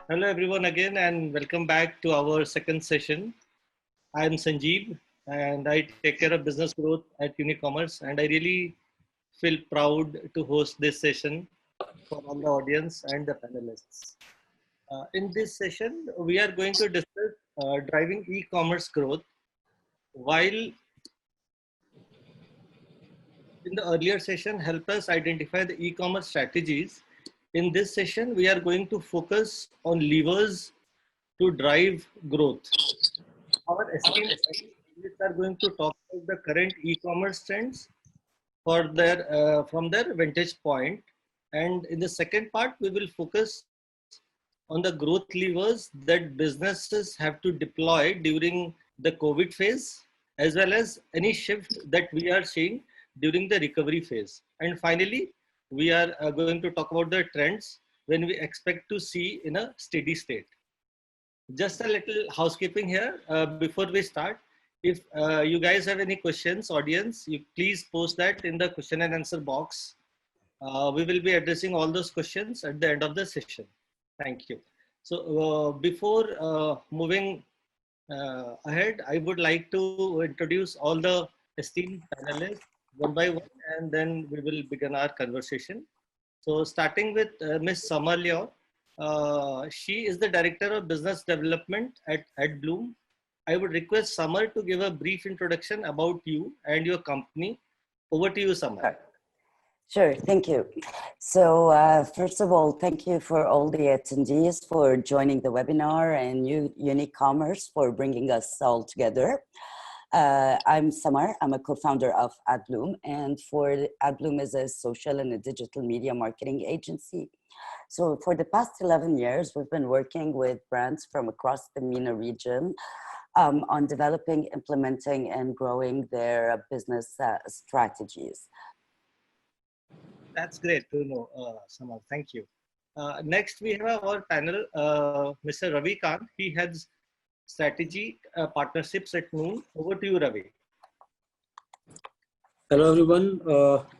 Hello everyone again and welcome back to our second session. I am Sanjeev and I take care of business growth at Unicommerce, and I really feel proud to host this session for all the audience and the panelists. In this session, we are going to discuss driving e-commerce growth. While in the earlier session help us identify the e-commerce strategies, in this session we are going to focus on levers to drive growth. Our esteemed panelists are going to talk about the current e-commerce trends for from their vantage point. And in the second part, we will focus on the growth levers that businesses have to deploy during the COVID phase, as well as any shift that we are seeing during the recovery phase. And finally, we are going to talk about the trends when we expect to see in a steady state. Just a little housekeeping here before we start. If you guys have any questions, audience, you please post that in the question and answer box. We will be addressing all those questions at the end of the session. Thank you. So before moving ahead, I would like to introduce all the esteemed panelists one by one, and then we will begin our conversation. So starting with Ms. Samar Liao. She is the Director of Business Development at Bloom. I would request Samar to give a brief introduction about you and your company. Over to you, Samar. Sure, thank you. So first of all, thank you for all the attendees for joining the webinar and Unicommerce for bringing us all together. I'm Samar. I'm a co-founder of AdBloom, and AdBloom is a social and a digital media marketing agency. So for the past 11 years, we've been working with brands from across the MENA region on developing, implementing, and growing their business strategies. That's great to know, Samar. Thank you. Next, we have our panel, Mr. Ravi Kant. He heads strategy partnerships at Noon. Over to you, Ravi. Hello, everyone.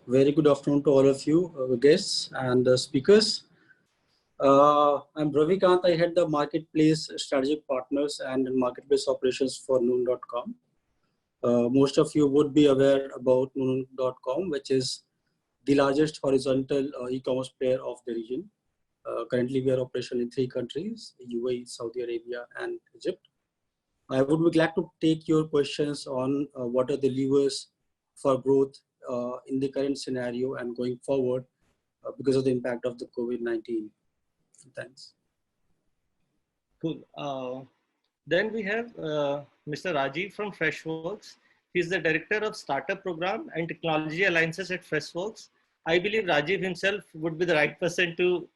Very good afternoon to all of you, guests and speakers. I'm Ravi Kant. I head the marketplace strategic partners and marketplace operations for Noon.com. Most of you would be aware about Noon.com, which is the largest horizontal e-commerce player of the region. Currently, we are operational in 3 countries: UAE, Saudi Arabia, and Egypt. I would be glad to take your questions on what are the levers for growth in the current scenario and going forward because of the impact of the COVID-19. Thanks. Cool. Then we have Mr. Rajiv from Freshworks. He's the Director of Startup Program and Technology Alliances at Freshworks. I believe Rajiv himself would be the right person to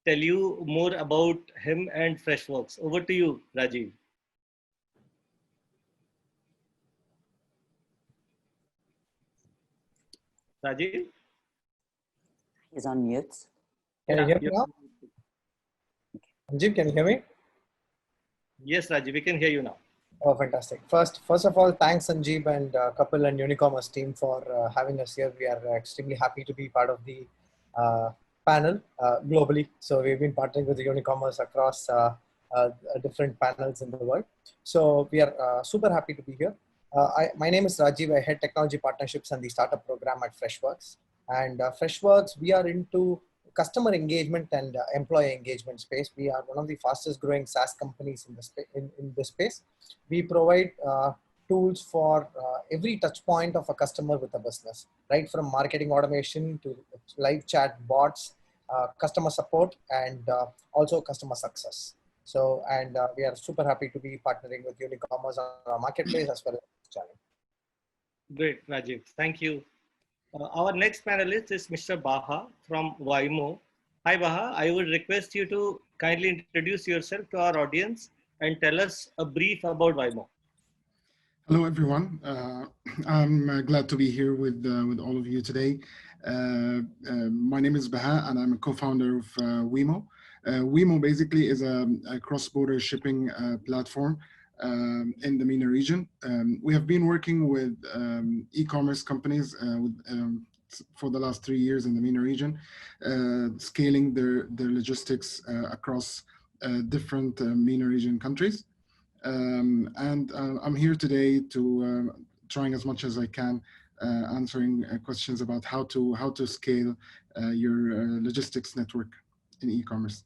tell you more about him and Freshworks. Over to you, Rajiv. Rajiv? He's on mute. Can you hear me now? Sanjeev, can you hear me? Yes, Rajiv, we can hear you now. Oh, fantastic. First of all, thanks Sanjeev and Kapil and Unicommerce team for having us here. We are extremely happy to be part of the panel globally. So we've been partnering with the Unicommerce across different panels in the world. So we are super happy to be here. My name is Rajiv. I head technology partnerships and the startup program at Freshworks. And Freshworks, we are into customer engagement and employee engagement space. We are one of the fastest growing SaaS companies in this space. We provide tools for every touch point of a customer with a business, right from marketing automation to live chat bots, customer support, and also customer success. So, and we are super happy to be partnering with Unicommerce on our marketplace as well as this channel. Great, Rajiv. Thank you. Our next panelist is Mr. Baha from Waymo. Hi, Baha. I would request you to kindly introduce yourself to our audience and tell us a brief about Waymo. Hello, everyone. I'm glad to be here with all of you today. My name is Baha, and I'm a co-founder of Waymo. Waymo basically is a cross-border shipping platform in the MENA region. We have been working with e-commerce companies for the last 3 years in the MENA region, scaling their logistics across different MENA region countries. I'm here today to trying as much as I can answering questions about how to scale your logistics network in e-commerce.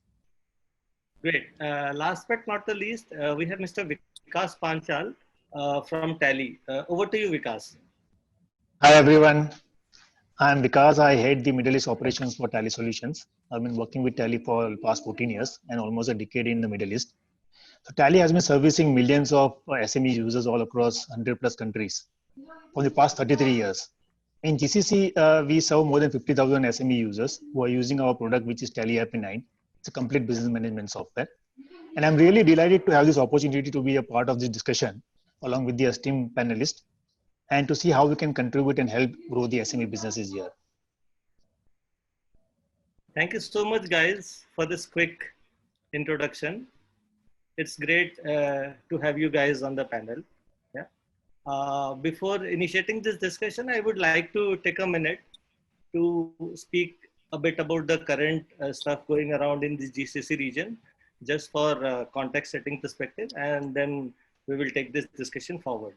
Great. Last but not the least, we have Mr. Vikas Panchal from Tally. Over to you, Vikas. Hi, everyone. I'm Vikas. I head the Middle East operations for Tally Solutions. I've been working with Tally for the past 14 years and almost a decade in the Middle East. So Tally has been servicing millions of SME users all across 100 plus countries for the past 33 years. In GCC, we serve more than 50,000 SME users who are using our product, which is Tally AP9. It's a complete business management software. And I'm really delighted to have this opportunity to be a part of this discussion along with the esteemed panelists and to see how we can contribute and help grow the SME businesses here. Thank you so much, guys, for this quick introduction. It's great to have you guys on the panel. Yeah. Before initiating this discussion, I would like to take a minute to speak a bit about the current stuff going around in the GCC region, just for context setting perspective, and then we will take this discussion forward.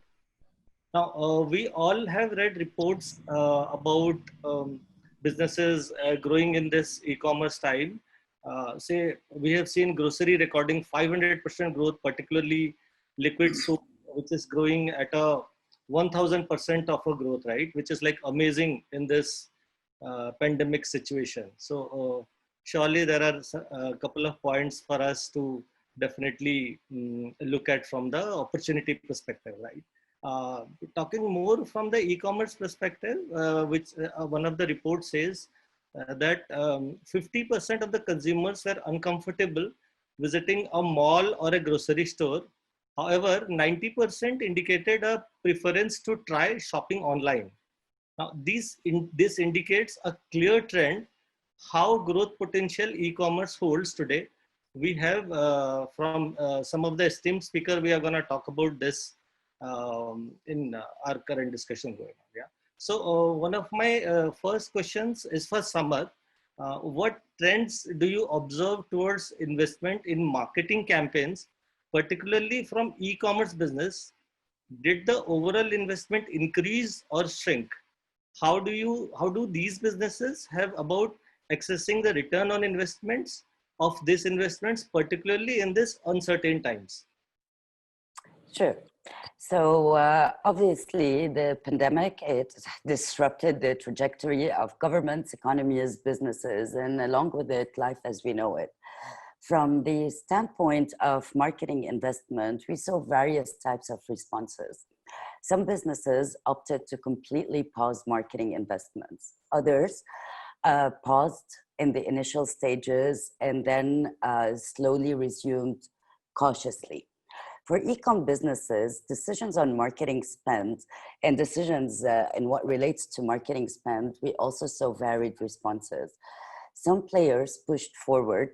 Now, we all have read reports about businesses growing in this e-commerce time. Say, we have seen grocery recording 500% growth, particularly liquid soap, which is growing at a 1000% of a growth, right? Which is like amazing in this pandemic situation. So surely there are a couple of points for us to definitely look at from the opportunity perspective, right? Talking more from the e-commerce perspective, which one of the reports says that 50% of the consumers were uncomfortable visiting a mall or a grocery store. However, 90% indicated a preference to try shopping online. Now, this indicates a clear trend how growth potential e-commerce holds today. We have from some of the esteemed speakers, we are going to talk about this in our current discussion going on. Yeah. So one of my first questions is for Samar. What trends do you observe towards investment in marketing campaigns, particularly from e-commerce business? Did the overall investment increase or shrink? How do these businesses have about accessing the return on investments of these investments, particularly in this uncertain times? Sure. So obviously the pandemic, it disrupted the trajectory of governments, economies, businesses, and along with it, life as we know it. From the standpoint of marketing investment, we saw various types of responses. Some businesses opted to completely pause marketing investments. Others paused in the initial stages and then slowly resumed cautiously. For e-com businesses, decisions on marketing spend and decisions in what relates to marketing spend, we also saw varied responses. Some players pushed forward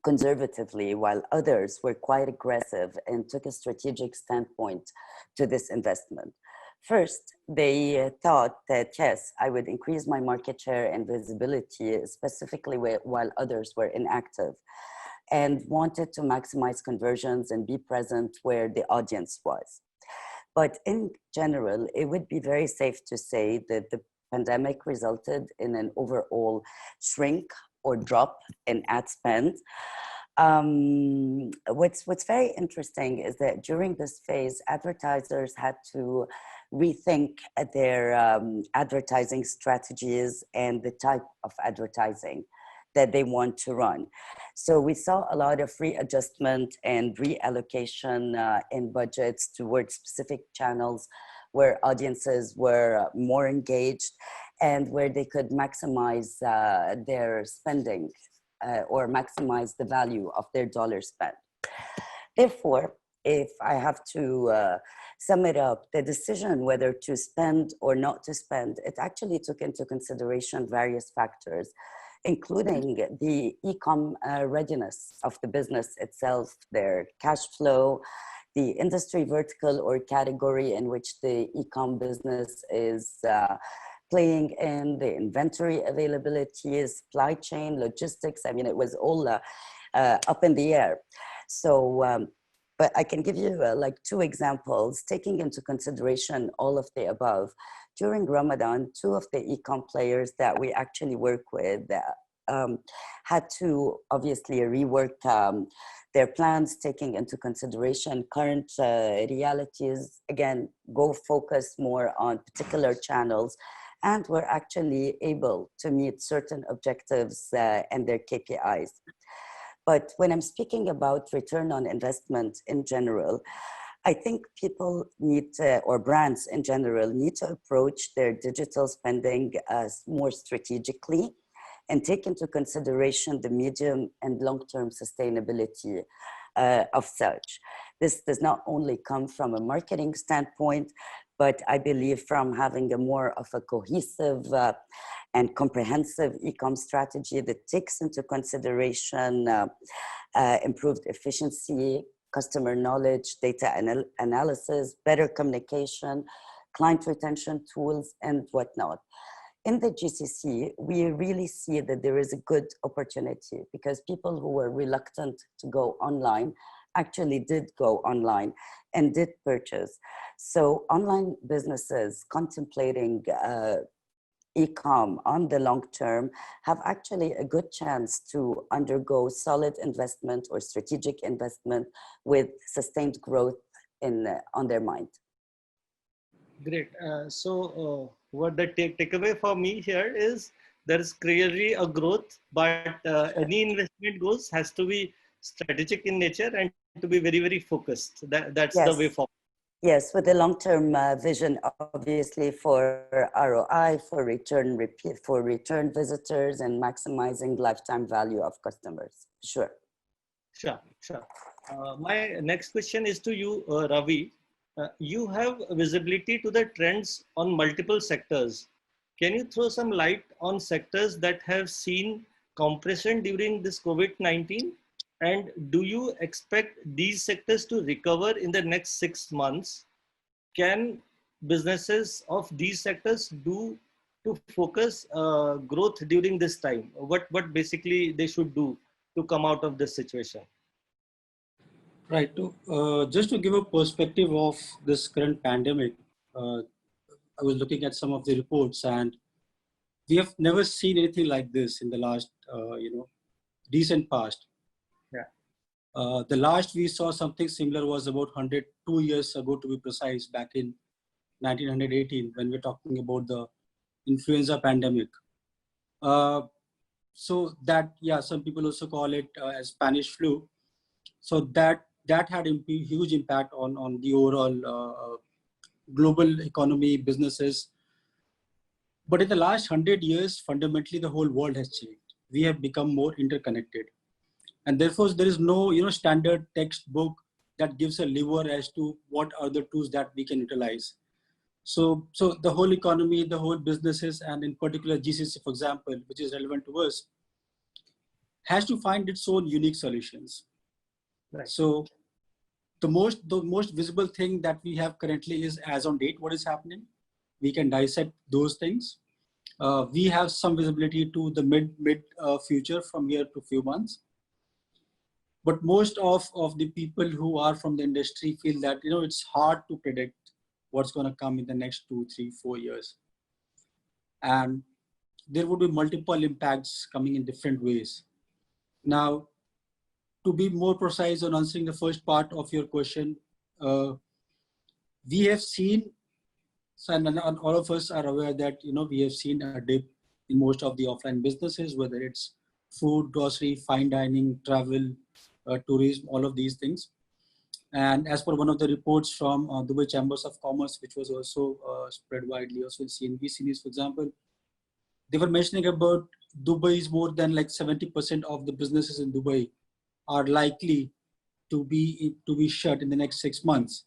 conservatively, while others were quite aggressive and took a strategic standpoint to this investment. First, they thought that, yes, I would increase my market share and visibility, specifically while others were inactive, and wanted to maximize conversions and be present where the audience was. But in general, it would be very safe to say that the pandemic resulted in an overall shrink or drop in ad spend. What's very interesting is that during this phase, advertisers had to rethink their advertising strategies and the type of advertising that they want to run. So we saw a lot of readjustment and reallocation in budgets towards specific channels where audiences were more engaged and where they could maximize their spending or maximize the value of their dollar spent. Therefore, if I have to sum it up, the decision whether to spend or not to spend, it actually took into consideration various factors, including the e-com readiness of the business itself, their cash flow, the industry vertical or category in which the e-com business is playing in, the inventory availability, supply chain, logistics. I mean, it was all up in the air. So, but I can give you like 2 examples, taking into consideration all of the above. During Ramadan, 2 of the e-com players that we actually work with had to obviously rework their plans, taking into consideration current realities, again, go focus more on particular channels, and were actually able to meet certain objectives and their KPIs. But when I'm speaking about return on investment in general, I think people need to, or brands in general, need to approach their digital spending more strategically and take into consideration the medium and long-term sustainability of such. This does not only come from a marketing standpoint, but I believe from having a more of a cohesive and comprehensive e-com strategy that takes into consideration improved efficiency, customer knowledge, data analysis, better communication, client retention tools, and whatnot. In the GCC, we really see that there is a good opportunity because people who were reluctant to go online actually did go online and did purchase. So online businesses contemplating e-com on the long term have actually a good chance to undergo solid investment or strategic investment with sustained growth on their mind. Great. What the takeaway for me here is there is clearly a growth, but any investment goes has to be strategic in nature and to be very, very focused. That's Yes. the way forward. Yes, with a long-term vision, obviously, for ROI, for return visitors, and maximizing lifetime value of customers. Sure. Sure. My next question is to you, Ravi. You have visibility to the trends on multiple sectors. Can you throw some light on sectors that have seen compression during this COVID-19? And do you expect these sectors to recover in the next 6 months? Can businesses of these sectors do to focus growth during this time? What basically they should do to come out of this situation? Right. Just to give a perspective of this current pandemic, I was looking at some of the reports, and we have never seen anything like this in the last, recent past. Yeah. The last we saw something similar was about 102 years ago, to be precise, back in 1918, when we're talking about the influenza pandemic. So that, yeah, some people also call it as Spanish flu. So that had a huge impact on the overall global economy, businesses. But in the last 100 years, fundamentally, the whole world has changed. We have become more interconnected. And therefore, there is no standard textbook that gives a lever as to what are the tools that we can utilize. So the whole economy, the whole businesses, and in particular GCC, for example, which is relevant to us, has to find its own unique solutions. Right. So the most visible thing that we have currently is, as on date, what is happening. We can dissect those things. We have some visibility to the mid future from here to few months. But most of the people who are from the industry feel that it's hard to predict what's going to come in the next 2, 3, 4 years. And there would be multiple impacts coming in different ways. Now, to be more precise on answering the first part of your question, we have seen, and all of us are aware that we have seen a dip in most of the offline businesses, whether it's food, grocery, fine dining, travel, tourism, all of these things. And as per one of the reports from Dubai Chambers of Commerce, which was also spread widely also in CNBC News, for example, they were mentioning about Dubai is more than like 70% of the businesses in Dubai are likely to be shut in the next 6 months.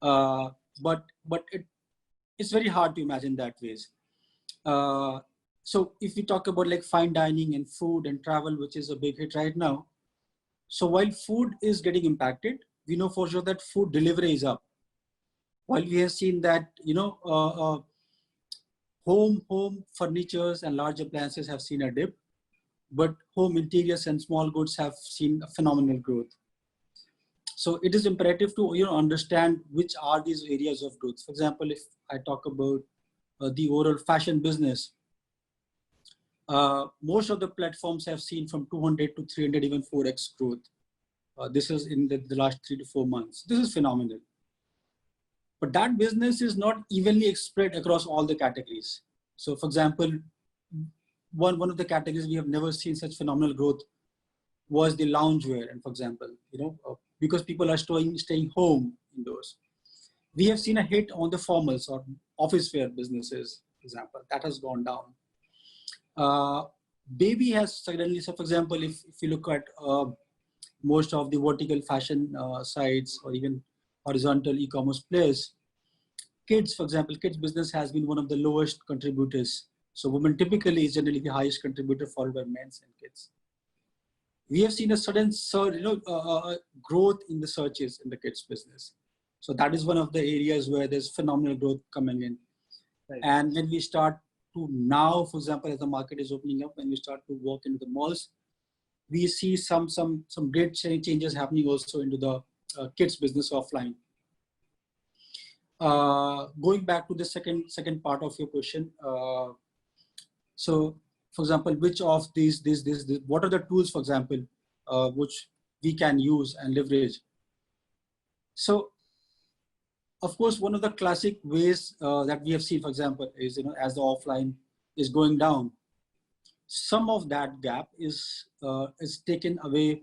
But it's very hard to imagine that ways. So if we talk about like fine dining and food and travel, which is a big hit right now. So while food is getting impacted, we know for sure that food delivery is up. While we have seen that, home furnitures and large appliances have seen a dip, but home interiors and small goods have seen a phenomenal growth. So it is imperative to understand which are these areas of growth. For example, if I talk about the overall fashion business, most of the platforms have seen from 200 to 300, even 4x growth. This is in the last 3 to 4 months. This is phenomenal. But that business is not evenly spread across all the categories. So for example, one of the categories we have never seen such phenomenal growth was the loungewear. And for example, because people are staying home indoors, we have seen a hit on the formals or office wear businesses, for example, that has gone down. Baby has suddenly, so for example, if you look at most of the vertical fashion sites or even horizontal e-commerce players, kids, for example, kids business has been one of the lowest contributors. So women typically is generally the highest contributor, followed by men's and kids. We have seen a sudden surge, growth in the searches in the kids business. So that is one of the areas where there's phenomenal growth coming in. Right. And when we start to now, for example, as the market is opening up, when we start to walk into the malls, we see some great changes happening also into the kids business offline. Going back to the second part of your question. So, for example, which of these, what are the tools, for example, which we can use and leverage? So, of course, one of the classic ways that we have seen, for example, is, as the offline is going down, some of that gap is taken away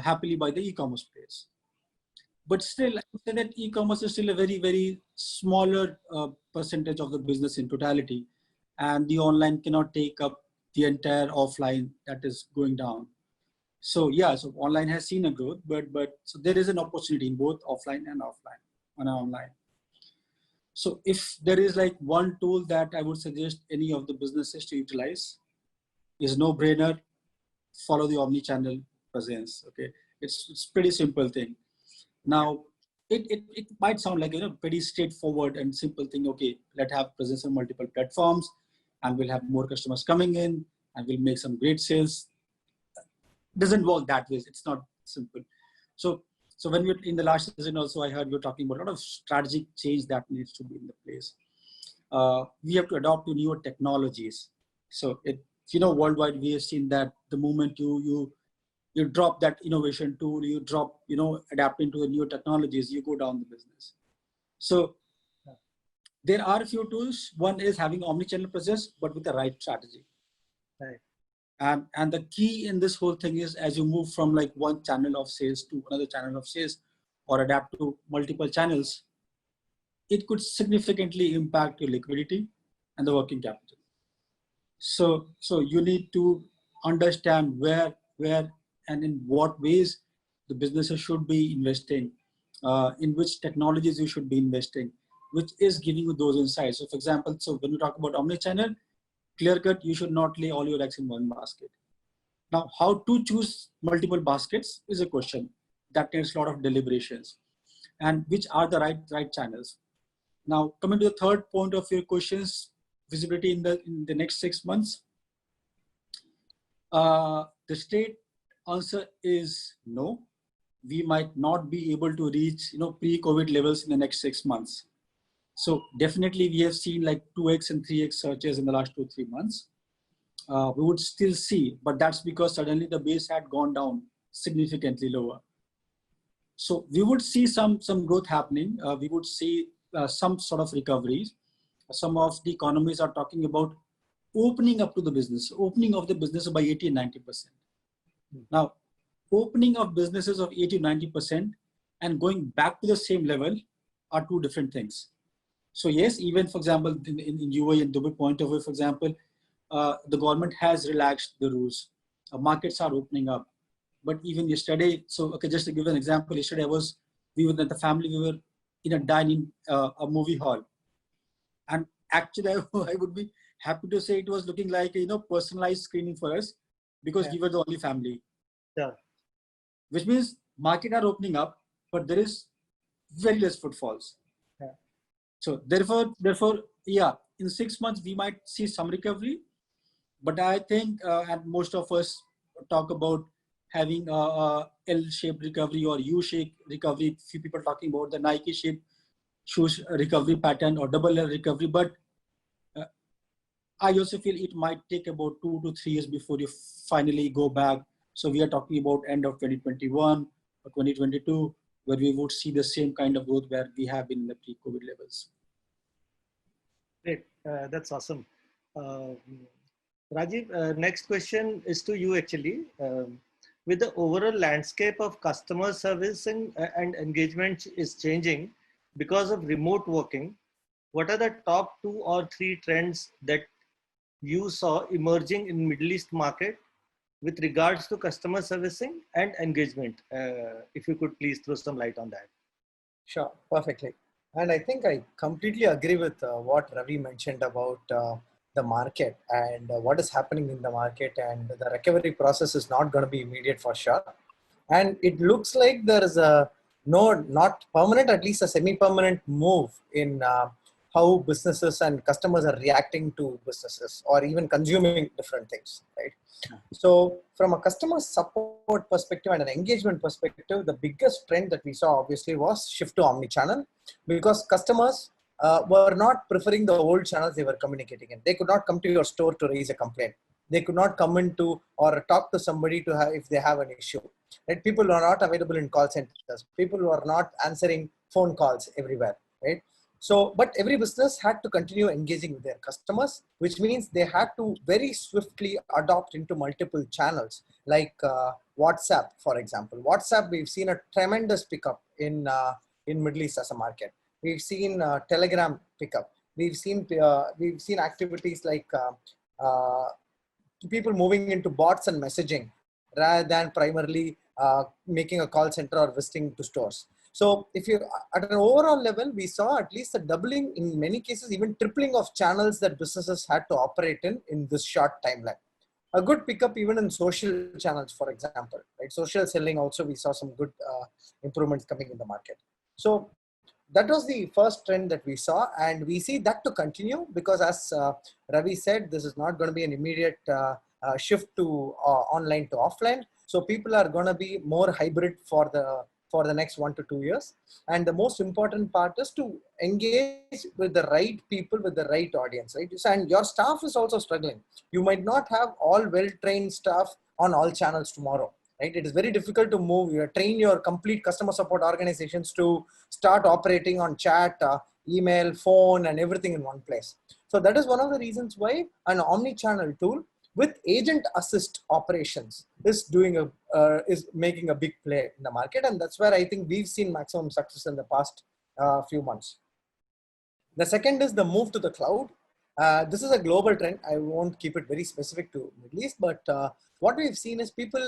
happily by the e-commerce players. But still, I would say that e-commerce is still a very, very smaller percentage of the business in totality. And the online cannot take up the entire offline that is going down. So yeah, so online has seen a growth, but so there is an opportunity in both offline and online. So if there is like one tool that I would suggest any of the businesses to utilize, is no-brainer, follow the omni-channel presence. Okay, it's pretty simple thing. Now, it might sound like pretty straightforward and simple thing. Okay, let's have presence on multiple platforms, and we'll have more customers coming in, and we'll make some great sales. Doesn't work that way. It's not simple. So when we're in the last season also, I heard you're talking about a lot of strategic change that needs to be in the place. We have to adopt to newer technologies. So worldwide we have seen that the moment you drop that innovation tool, you drop adapting to the newer technologies, you go down the business. So there are a few tools. One is having omni-channel presence, but with the right strategy. Right. And the key in this whole thing is, as you move from like one channel of sales to another channel of sales, or adapt to multiple channels, it could significantly impact your liquidity and the working capital. So you need to understand where and in what ways the businesses should be investing, in which technologies you should be investing, which is giving you those insights. So for example, so when we talk about omni-channel, clear cut, you should not lay all your eggs in one basket. Now, how to choose multiple baskets is a question that takes a lot of deliberations, and which are the right channels. Now, coming to the third point of your questions, visibility in the next 6 months. The straight answer is no. We might not be able to reach pre-COVID levels in the next 6 months. So definitely we have seen like 2x and 3x searches in the last 2-3 months. We would still see, but that's because suddenly the base had gone down significantly lower. So we would see some growth happening. We would see some sort of recoveries. Some of the economies are talking about opening up to the business, opening of the business by 80 and 90%. Now, opening of businesses of 80 to 90% and going back to the same level are two different things. So yes, even for example, in UAE and Dubai point of view, for example, the government has relaxed the rules. Markets are opening up. But even yesterday, so okay, just to give an example, yesterday we were at the family, we were in a dining, a movie hall. And actually I would be happy to say it was looking like personalized screening for us, because we were the only family. Yeah. Which means market are opening up, but there is very less footfalls. Yeah. So therefore, yeah, in 6 months we might see some recovery, But I think, and most of us talk about having a L-shaped recovery or U-shaped recovery. Few people talking about the Nike-shaped shoes recovery pattern or double L recovery. But I also feel it might take about 2 to 3 years before you finally go back. So we are talking about end of 2021 or 2022, where we would see the same kind of growth where we have been in the pre-COVID levels. Great, that's awesome. Rajiv, next question is to you actually. With the overall landscape of customer service and engagement is changing because of remote working, what are the top 2 or 3 trends that you saw emerging in Middle East market with regards to customer servicing and engagement? If you could please throw some light on that. Sure, perfectly. And I think I completely agree with what Ravi mentioned about the market and what is happening in the market, and the recovery process is not going to be immediate for sure. And it looks like there is a not permanent, at least a semi-permanent move in how businesses and customers are reacting to businesses or even consuming different things, right? So from a customer support perspective and an engagement perspective, the biggest trend that we saw obviously was shift to omni-channel, because customers were not preferring the old channels they were communicating in. They could not come to your store to raise a complaint. They could not come into or talk to somebody to have if they have an issue. Right? People are not available in call centers. People are not answering phone calls everywhere. Right? So, but every business had to continue engaging with their customers, which means they had to very swiftly adopt into multiple channels, like WhatsApp, for example. WhatsApp, we've seen a tremendous pickup in Middle East as a market. We've seen Telegram pickup. We've seen activities like people moving into bots and messaging rather than primarily making a call center or visiting to stores. So if you, at an overall level, we saw at least a doubling, in many cases, even tripling of channels that businesses had to operate in this short timeline. A good pickup even in social channels, for example, right? Social selling also, we saw some good improvements coming in the market. So that was the first trend that we saw, and we see that to continue because, as Ravi said, this is not going to be an immediate shift to online to offline. So people are going to be more hybrid for the next 1 to 2 years. And the most important part is to engage with the right people, with the right audience, right? And your staff is also struggling. You might not have all well-trained staff on all channels tomorrow, right? It is very difficult to train your complete customer support organizations to start operating on chat, email, phone, and everything in one place. So that is one of the reasons why an omni-channel tool with agent assist operations is making a big play in the market, and that's where I think we've seen maximum success in the past few months. The second is the move to the cloud. This is a global trend. I won't keep it very specific to Middle East, but what we've seen is people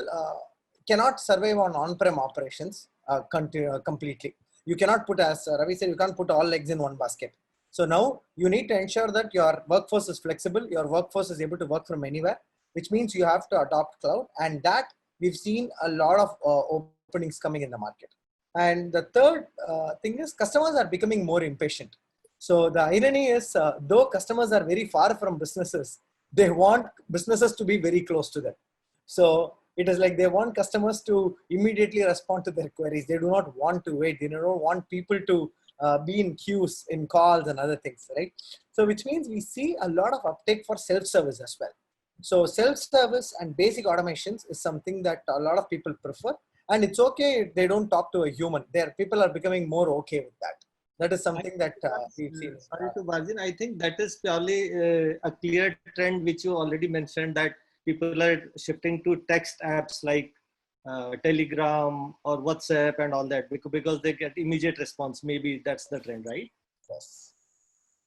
cannot survive on on-prem operations completely. You cannot put, as Ravi said, you can't put all eggs in one basket. So now you need to ensure that your workforce is flexible, your workforce is able to work from anywhere, which means you have to adopt cloud. And that we've seen a lot of openings coming in the market. And the third thing is customers are becoming more impatient. So the irony is, though customers are very far from businesses, they want businesses to be very close to them. So it is like they want customers to immediately respond to their queries. They do not want to wait. They don't want people to be in queues, in calls and other things, right? So which means we see a lot of uptake for self-service as well. So self-service and basic automations is something that a lot of people prefer. And it's okay if they don't talk to a human. People are becoming more okay with that. That is something that we've seen. Sorry to barge in. I think that is purely a clear trend which you already mentioned, that people are shifting to text apps like Telegram or WhatsApp and all that because they get immediate response. Maybe that's the trend, right? Yes.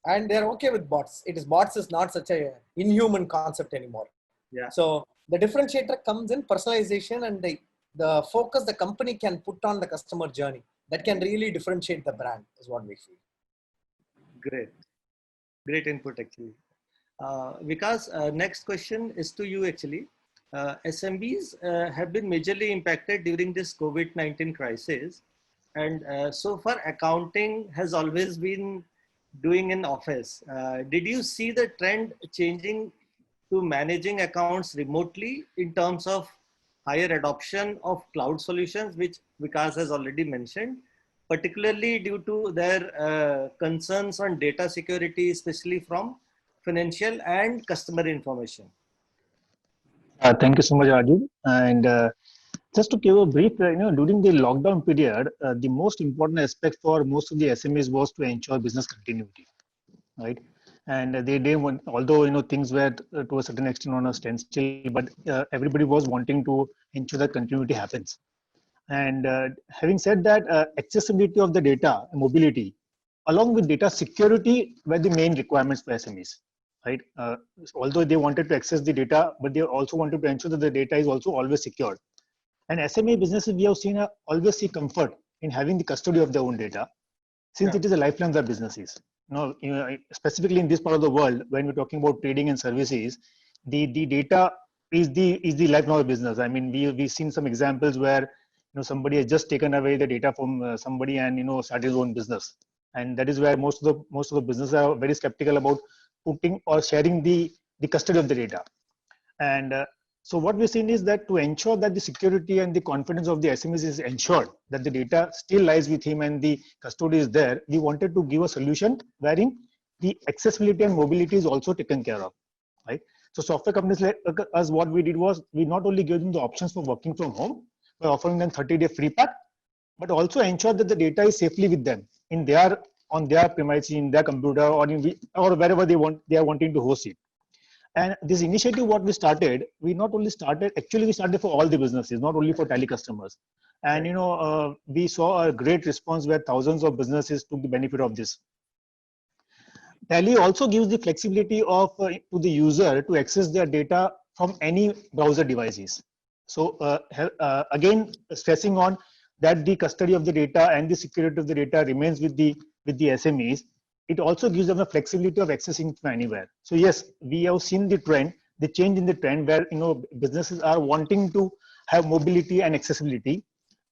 And they're okay with bots. Bots is not such a inhuman concept anymore. Yeah. So the differentiator comes in personalization and the focus the company can put on the customer journey that can really differentiate the brand is what we feel. Great input actually. Vikas, next question is to you actually. SMBs have been majorly impacted during this COVID-19 crisis, and so far accounting has always been doing in office. Did you see the trend changing to managing accounts remotely in terms of higher adoption of cloud solutions, which Vikas has already mentioned, particularly due to their concerns on data security, especially from financial and customer information. Thank you so much, Rajiv. And just to give a brief, during the lockdown period, the most important aspect for most of the SMEs was to ensure business continuity, right? And they didn't want, although things were to a certain extent on a standstill, but everybody was wanting to ensure that continuity happens. And having said that, accessibility of the data, mobility, along with data security were the main requirements for SMEs, right? Although they wanted to access the data, but they also wanted to ensure that the data is also always secured. And SME businesses, we have seen always see comfort in having the custody of their own data, since it is a lifeline of their businesses. Specifically in this part of the world, when we're talking about trading and services, the data is the lifeline of the business. I mean, we've seen some examples where somebody has just taken away the data from somebody and started his own business, and that is where most of the businesses are very skeptical about putting or sharing the custody of the data. And so what we've seen is that to ensure that the security and the confidence of the SMEs is ensured, that the data still lies with him and the custody is there, we wanted to give a solution wherein the accessibility and mobility is also taken care of, right? So software companies like us, what we did was we not only gave them the options for working from home by offering them 30-day free pack, but also ensure that the data is safely with them on their premises, in their computer, or wherever they are wanting to host it. And this initiative, what we started, we started for all the businesses, not only for Tally customers. And we saw a great response where thousands of businesses took the benefit of this. Tally also gives the flexibility of to the user to access their data from any browser devices. So again, stressing on that the custody of the data and the security of the data remains with the SMEs. It also gives them the flexibility of accessing from anywhere. So yes, we have seen the change in the trend where businesses are wanting to have mobility and accessibility,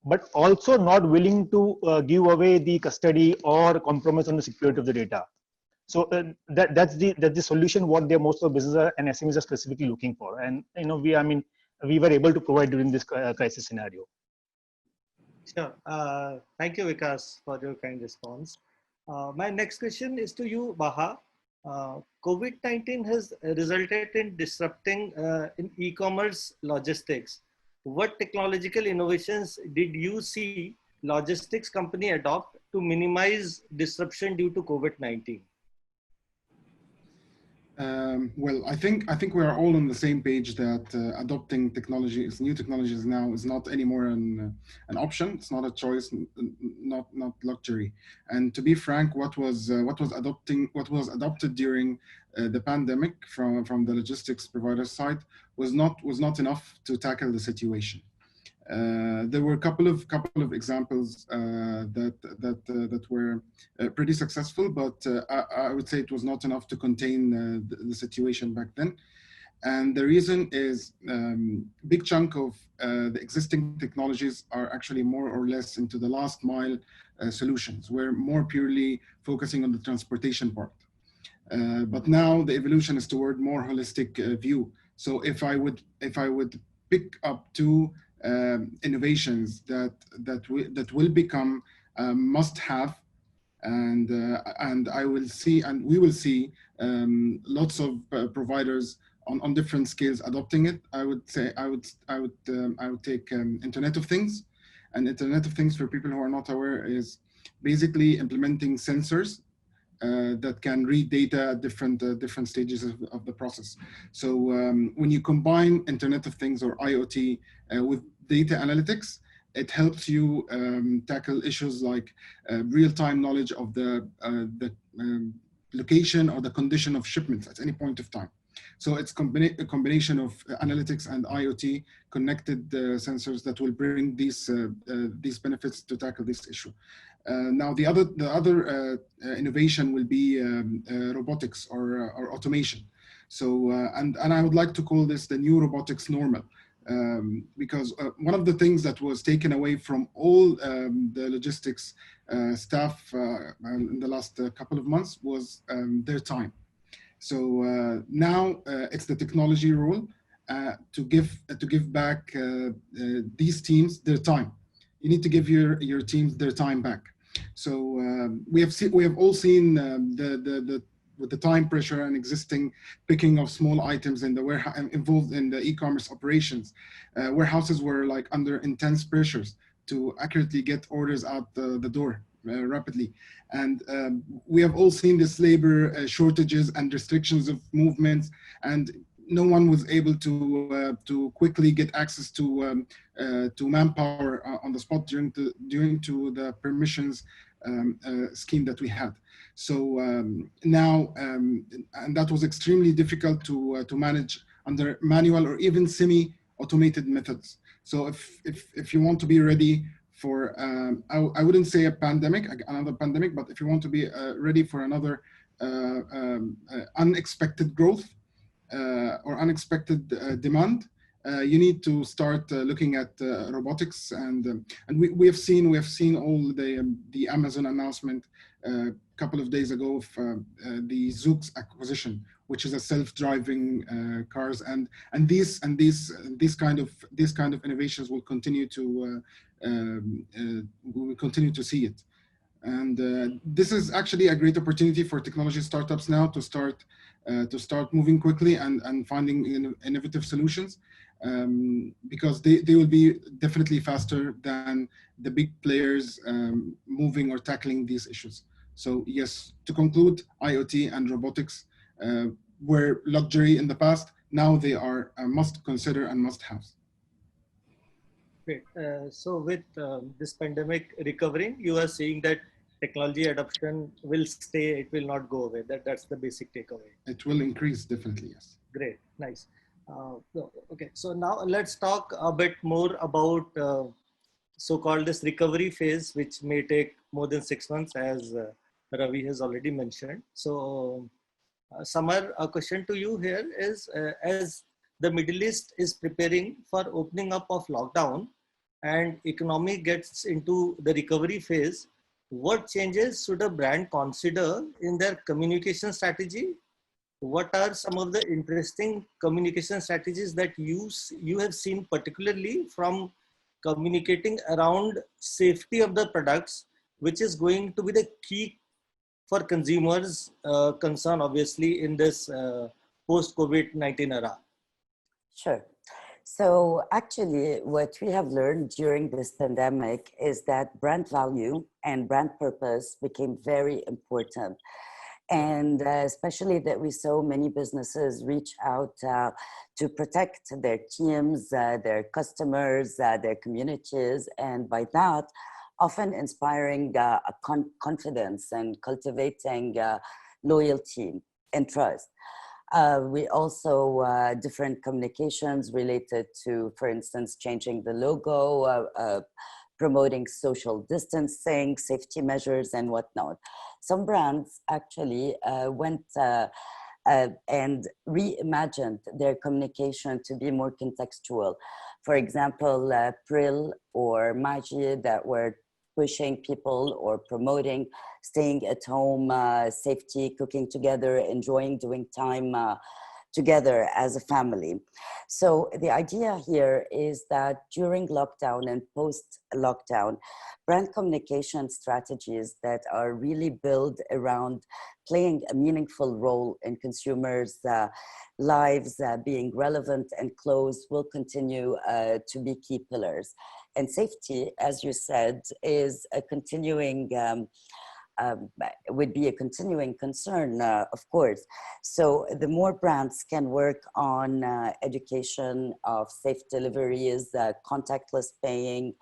but also not willing to give away the custody or compromise on the security of the data. So that's the solution what most of the businesses and SMEs are specifically looking for, and we were able to provide during this crisis scenario. Sure. Thank you, Vikas, for your kind response. My next question is to you, Baha. COVID-19 has resulted in disrupting in e-commerce logistics. What technological innovations did you see logistics company adopt to minimize disruption due to COVID-19? Well, I think we are all on the same page that adopting new technologies now is not anymore an option. It's not a choice, not luxury. And to be frank, what was adopted during the pandemic from the logistics provider side was not enough to tackle the situation. There were a couple of examples that were pretty successful, but I would say it was not enough to contain the situation back then. And the reason is big chunk of the existing technologies are actually more or less into the last mile solutions. We're more purely focusing on the transportation part. But now the evolution is toward more holistic view. So if I would pick up two innovations that will become must-have, and we will see lots of providers on different scales adopting it. I would take Internet of Things, and Internet of Things, for people who are not aware, is basically implementing sensors that can read data at different stages of the process. So when you combine Internet of Things or IoT with data analytics, it helps you tackle issues like real-time knowledge of the location or the condition of shipments at any point of time. So it's a combination of analytics and IoT connected sensors that will bring these benefits to tackle this issue. Now the other innovation will be robotics or automation. So and I would like to call this the new robotics normal. Because one of the things that was taken away from all the logistics staff in the last couple of months was their time. So now it's the technology role to give back these teams their time. You need to give your teams their time back. So we have all seen with the time pressure and existing picking of small items in the warehouse involved in the e-commerce operations. Warehouses were like under intense pressures to accurately get orders out the door rapidly. And we have all seen this labor shortages and restrictions of movements, and no one was able to quickly get access to manpower on the spot during the permissions scheme that we had. So now, and that was extremely difficult to manage under manual or even semi-automated methods. So if you want to be ready for, I wouldn't say another pandemic, but if you want to be ready for another unexpected growth or unexpected demand, you need to start looking at robotics, and we have seen all the Amazon announcement a couple of days ago of the Zoox acquisition, which is a self-driving cars, and these kind of innovations will continue to we will continue to see it. And this is actually a great opportunity for technology startups now to start moving quickly and finding innovative solutions, because they will be definitely faster than the big players moving or tackling these issues. So yes, to conclude, IoT and robotics were luxury in the past. Now they are a must consider and must have. Great. So with this pandemic recovering, you are seeing that technology adoption will stay, it will not go away. That's the basic takeaway. It will increase, definitely, yes. Great, nice. Okay, so now let's talk a bit more about so-called this recovery phase, which may take more than 6 months, as Ravi has already mentioned. So Samar, a question to you here is, as the Middle East is preparing for opening up of lockdown and economy gets into the recovery phase, what changes should a brand consider in their communication strategy? What are some of the interesting communication strategies that you have seen, particularly from communicating around safety of the products, which is going to be the key for consumers' concern, obviously, in this post-COVID-19 era? Sure. So actually, what we have learned during this pandemic is that brand value and brand purpose became very important. And especially that we saw many businesses reach out to protect their teams, their customers, their communities, and by that, often inspiring confidence and cultivating loyalty and trust. We also different communications related to, for instance, changing the logo, promoting social distancing, safety measures, and whatnot. Some brands actually went and reimagined their communication to be more contextual. For example, Pril or Maji that were pushing people or promoting staying at home, safety, cooking together, enjoying doing time together as a family. So the idea here is that during lockdown and post-lockdown, brand communication strategies that are really built around playing a meaningful role in consumers' lives, being relevant and close, will continue to be key pillars. And safety, as you said, is a continuing would be a continuing concern, of course. So the more brands can work on education of safe deliveries, contactless paying,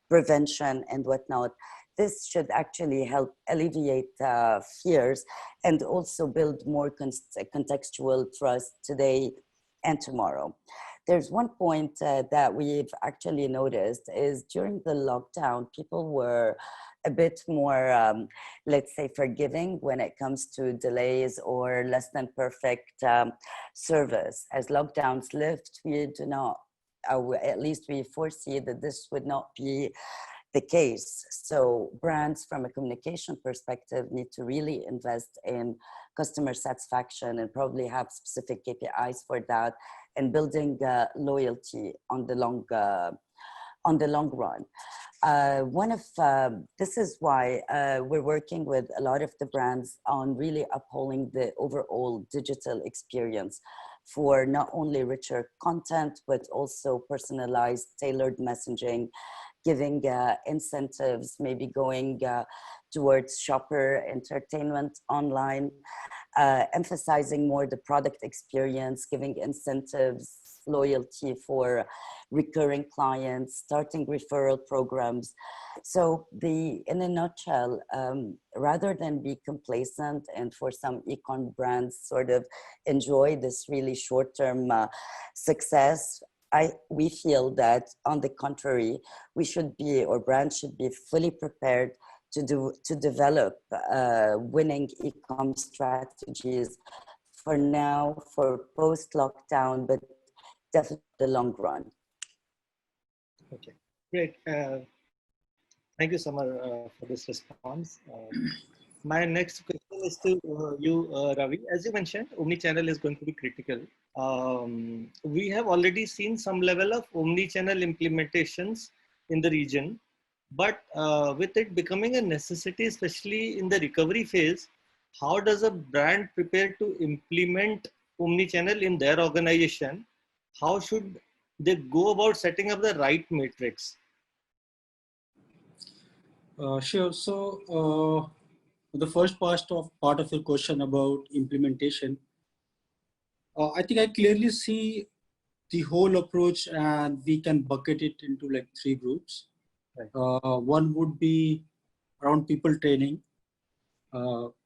prevention, and whatnot, this should actually help alleviate fears and also build more contextual trust today and tomorrow. There's one point that we've actually noticed is during the lockdown, people were a bit more, let's say, forgiving when it comes to delays or less than perfect service. As lockdowns lift, we do not, at least we foresee that this would not be the case. So brands from a communication perspective need to really invest in customer satisfaction and probably have specific KPIs for that, and building loyalty on the long run. This is why we're working with a lot of the brands on really upholding the overall digital experience for not only richer content, but also personalized, tailored messaging, giving incentives, maybe going towards shopper entertainment online, emphasizing more the product experience, giving incentives, loyalty for recurring clients, starting referral programs. So in a nutshell, rather than be complacent and for some e-com brands sort of enjoy this really short-term success, we feel that on the contrary, we should be, or brands should be fully prepared to develop winning e-com strategies for now, for post-lockdown, but definitely the long run. Okay, great. Thank you, Samar, for this response. My next question is to you, Ravi. As you mentioned, omnichannel is going to be critical. We have already seen some level of omnichannel implementations in the region, but with it becoming a necessity, especially in the recovery phase, how does a brand prepare to implement omnichannel in their organization? How should they go about setting up the right matrix? Sure. So the first part of your question about implementation, I think I clearly see the whole approach, and we can bucket it into like 3 groups. Right. One would be around people training,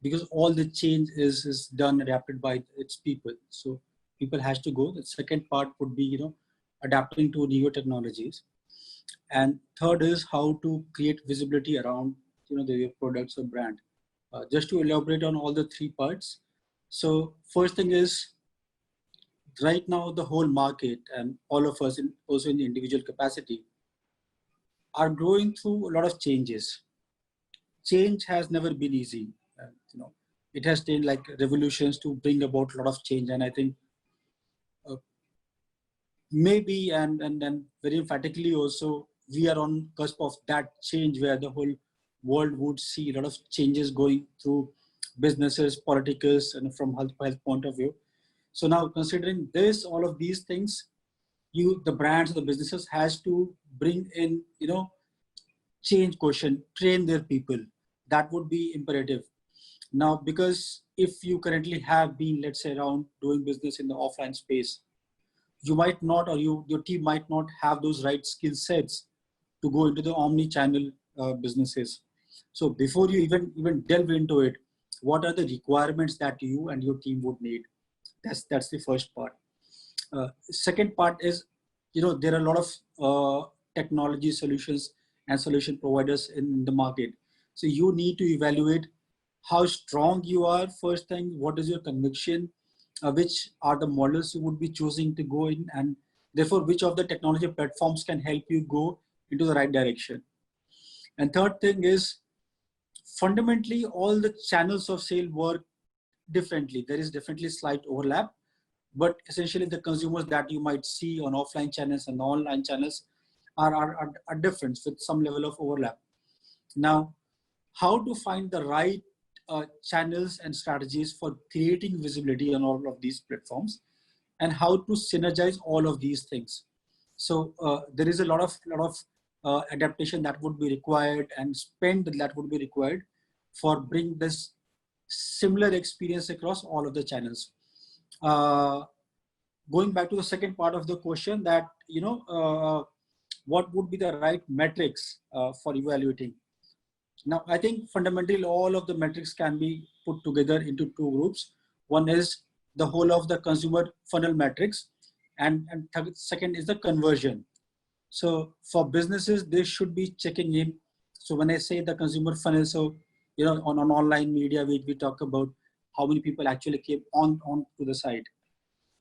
because all the change is done, adapted by its people. So people has to go. The second part would be, adapting to newer technologies. And third is how to create visibility around, the products or brand. Just to elaborate on all the 3 parts. So first thing is, right now the whole market and all of us, also in the individual capacity, are going through a lot of changes. Change has never been easy. It has taken like revolutions to bring about a lot of change. And I think maybe and very emphatically also, we are on cusp of that change where the whole world would see a lot of changes going through businesses, politicals, and from health point of view. So now considering this, all of these things, the brands, the businesses has to bring in, change quotient, train their people. That would be imperative. Now, because if you currently have been, let's say, around doing business in the offline space, you might not, or your team might not have those right skill sets to go into the omni-channel businesses. So before you even delve into it, what are the requirements that you and your team would need? That's the first part. Second part is, there are a lot of technology solutions and solution providers in the market. So you need to evaluate how strong you are. First thing, what is your conviction? Which are the models you would be choosing to go in, and therefore which of the technology platforms can help you go into the right direction. And third thing is, fundamentally all the channels of sale work differently. There is definitely slight overlap, but essentially the consumers that you might see on offline channels and online channels are different with some level of overlap. Now, how to find the right channels and strategies for creating visibility on all of these platforms, and how to synergize all of these things. So there is a lot of adaptation that would be required, and spend that would be required for bring this similar experience across all of the channels. Going back to the second part of the question, that what would be the right metrics for evaluating? Now, I think fundamentally all of the metrics can be put together into 2 groups. One is the whole of the consumer funnel metrics, and second is the conversion. So for businesses, they should be checking in. So when I say the consumer funnel, so on online media, we talk about how many people actually came on to the site,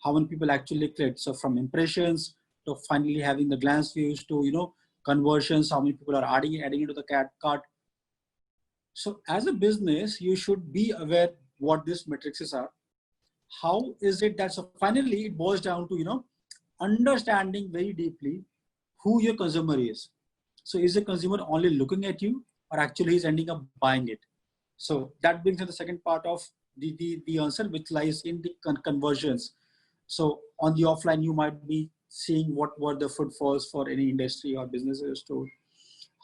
how many people actually clicked. So from impressions to finally having the glance views to conversions, how many people are adding into the cart. So as a business, you should be aware what these metrics are. How is it that, so finally it boils down to, understanding very deeply who your consumer is. So is the consumer only looking at you, or actually he's ending up buying it? So that brings to the second part of the answer, which lies in the conversions. So on the offline, you might be seeing what were the footfalls for any industry or businesses to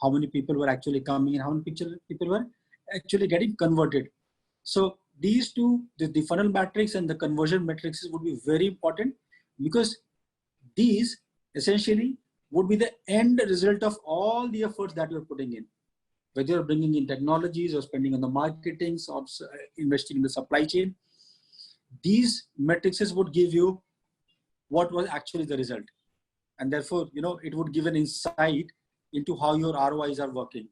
how many people were actually coming and how many people were actually getting converted. So these two, the funnel metrics and the conversion metrics would be very important, because these essentially would be the end result of all the efforts that you're putting in, whether you're bringing in technologies or spending on the marketing or investing in the supply chain. These metrics would give you what was actually the result. And therefore, it would give an insight into how your ROIs are working.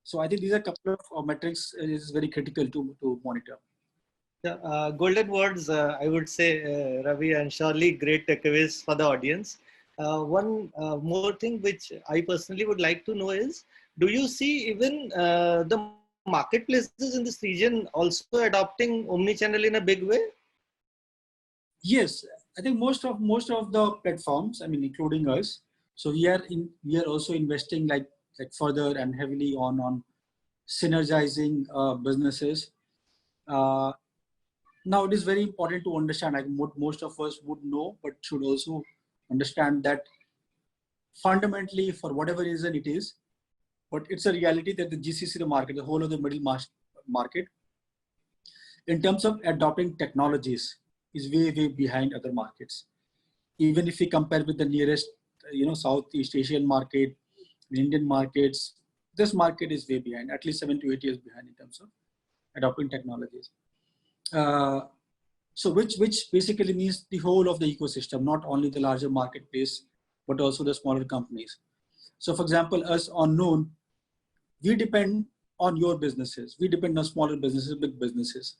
So I think these are a couple of metrics is very critical to monitor. Yeah, golden words, I would say, Ravi, and surely great takeaways for the audience. One more thing which I personally would like to know is, do you see even the marketplaces in this region also adopting omnichannel in a big way? Yes, I think most of the platforms, I mean, including us, so we are also investing like further and heavily on synergizing businesses. Now it is very important to understand, like most of us would know, but should also understand that fundamentally, for whatever reason it is, but it's a reality that the GCC, the market, the whole of the middle market, in terms of adopting technologies, is way behind other markets. Even if we compare with the nearest, Southeast Asian market, Indian markets, this market is way behind, at least 7 to 8 years behind in terms of adopting technologies. So which basically means the whole of the ecosystem, not only the larger marketplace, but also the smaller companies. So for example, us on Noon, we depend on your businesses. We depend on smaller businesses, big businesses.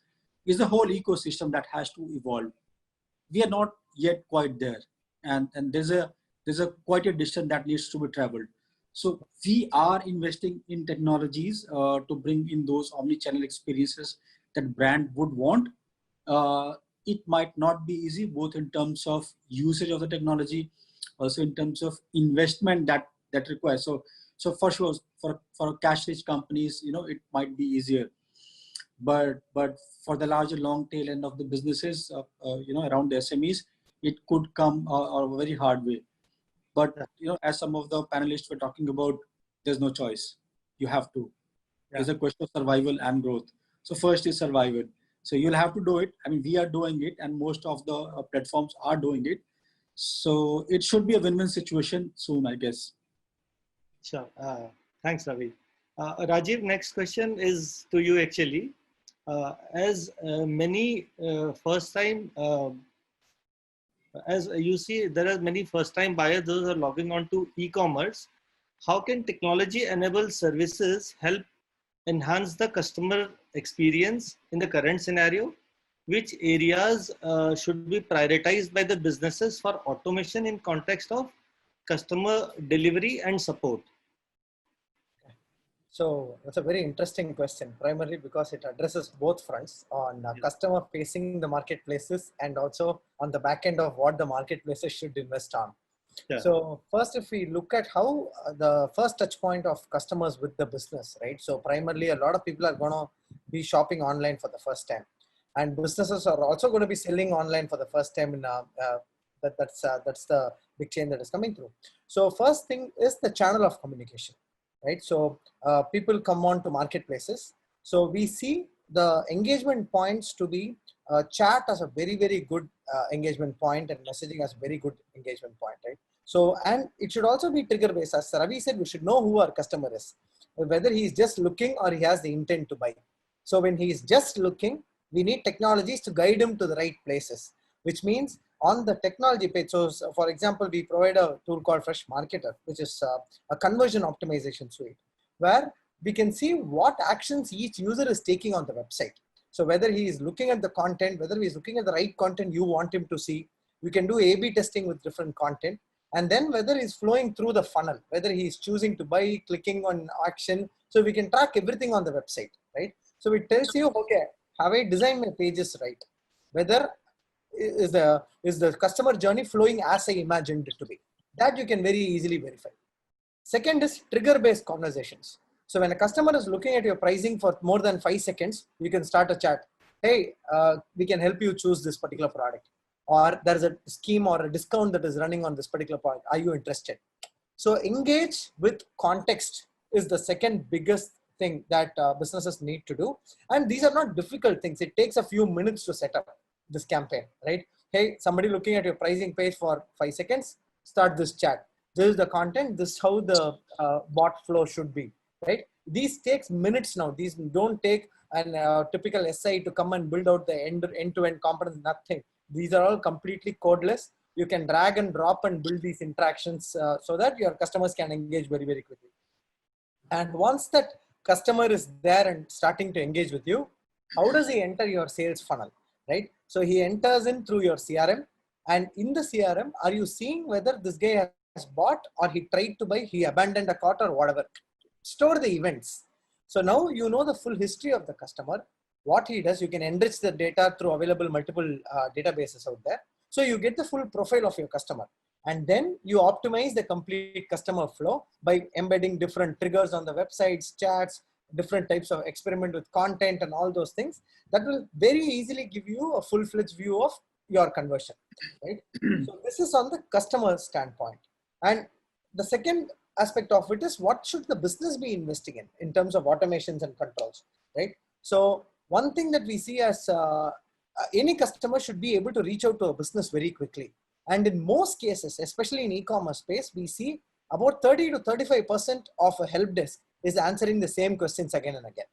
It's the whole ecosystem that has to evolve. We are not yet quite there. And there's a quite a distance that needs to be traveled. So we are investing in technologies to bring in those omni-channel experiences that brand would want. It might not be easy, both in terms of usage of the technology, also in terms of investment that requires. So for sure, for cash-rich companies, it might be easier. But for the larger long tail end of the businesses, around the SMEs, it could come a very hard way. But as some of the panelists were talking about, there's no choice. You have to. It's a question of survival and growth. So first is survival. So you'll have to do it. I mean, we are doing it, and most of the platforms are doing it. So it should be a win-win situation soon, I guess. Sure. Thanks, Ravi. Rajiv, next question is to you actually. As many first-time, as you see, there are many first-time buyers, those are logging on to e-commerce. How can technology-enabled services help enhance the customer experience in the current scenario? Which areas should be prioritized by the businesses for automation in context of customer delivery and support? So that's a very interesting question, primarily because it addresses both fronts on customer facing the marketplaces and also on the back end of what the marketplaces should invest on. Yeah. So first, if we look at how the first touch point of customers with the business, right? So primarily a lot of people are going to be shopping online for the first time, and businesses are also going to be selling online for the first time in that's the big change that is coming through. So first thing is the channel of communication. Right, so people come on to marketplaces. So we see the engagement points to be chat as a very good engagement point, and messaging as a very good engagement point, right? So, and it should also be trigger based. As Ravi said, we should know who our customer is, whether he is just looking or he has the intent to buy. So when he is just looking, we need technologies to guide him to the right places, which means on the technology page. So for example, we provide a tool called Fresh Marketer, which is a conversion optimization suite, where we can see what actions each user is taking on the website. So whether he is looking at the content, whether he is looking at the right content you want him to see, we can do A/B testing with different content. And then whether he's flowing through the funnel, whether he's choosing to buy, clicking on action. So we can track everything on the website, right? So it tells you, okay, have I designed my pages right? Whether is the customer journey flowing as I imagined it to be? That you can very easily verify. Second is trigger-based conversations. So when a customer is looking at your pricing for more than 5 seconds, you can start a chat. Hey, we can help you choose this particular product. Or there's a scheme or a discount that is running on this particular product. Are you interested? So engage with context is the second biggest thing that businesses need to do. And these are not difficult things. It takes a few minutes to set up this campaign, right? Hey, somebody looking at your pricing page for 5 seconds, start this chat. This is the content. This is how the bot flow should be, right? These takes minutes now. These don't take a typical SI to come and build out the end-to-end components, nothing. These are all completely codeless. You can drag and drop and build these interactions so that your customers can engage very, very quickly. And once that customer is there and starting to engage with you, how does he enter your sales funnel, right? So he enters in through your CRM, and in the CRM, are you seeing whether this guy has bought or he tried to buy, he abandoned a cart or whatever? Store the events. So now you know the full history of the customer, what he does. You can enrich the data through available multiple databases out there. So you get the full profile of your customer. And then you optimize the complete customer flow by embedding different triggers on the websites, chats, different types of experiment with content and all those things. That will very easily give you a full-fledged view of your conversion, right? So this is on the customer standpoint. And the second aspect of it is, what should the business be investing in terms of automations and controls, right? So one thing that we see as any customer should be able to reach out to a business very quickly. And in most cases, especially in e-commerce space, we see about 30 to 35% of a help desk is answering the same questions again and again.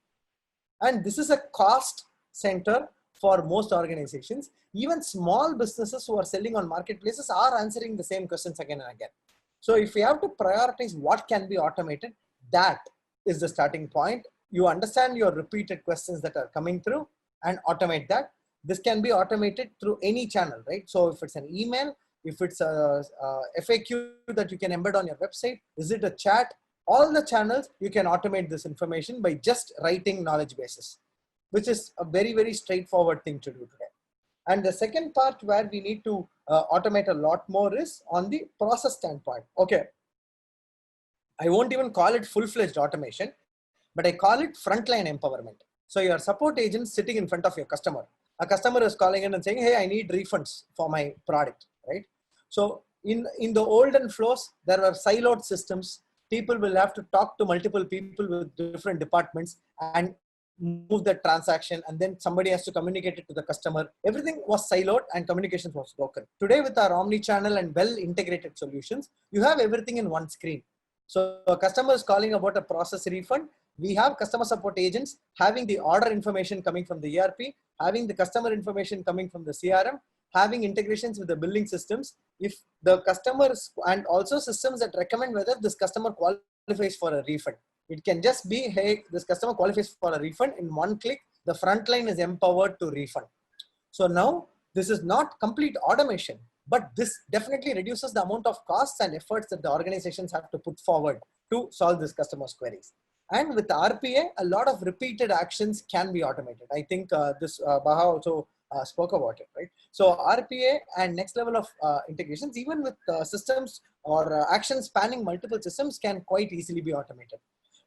And this is a cost center for most organizations. Even small businesses who are selling on marketplaces are answering the same questions again and again. So if we have to prioritize what can be automated, that is the starting point. You understand your repeated questions that are coming through and automate that. This can be automated through any channel, right? So if it's an email, if it's a FAQ that you can embed on your website, is it a chat? All the channels, you can automate this information by just writing knowledge bases, which is a very, very straightforward thing to do today. And the second part where we need to automate a lot more is on the process standpoint. Okay, I won't even call it full-fledged automation, but I call it frontline empowerment. So your support agent sitting in front of your customer. A customer is calling in and saying, hey, I need refunds for my product, right? So in the olden flows, there were siloed systems. People will have to talk to multiple people with different departments and move the transaction, and then somebody has to communicate it to the customer. Everything was siloed and communications was broken. Today with our omni-channel and well-integrated solutions, you have everything in one screen. So a customer is calling about a process refund. We have customer support agents having the order information coming from the ERP, having the customer information coming from the CRM, having integrations with the billing systems. If the customers, and also systems that recommend whether this customer qualifies for a refund. It can just be, hey, this customer qualifies for a refund. In one click, the front line is empowered to refund. So now this is not complete automation, but this definitely reduces the amount of costs and efforts that the organizations have to put forward to solve this customer's queries. And with RPA, a lot of repeated actions can be automated. I think Baha also spoke about it, right? So RPA and next level of integrations, even with systems or actions spanning multiple systems, can quite easily be automated.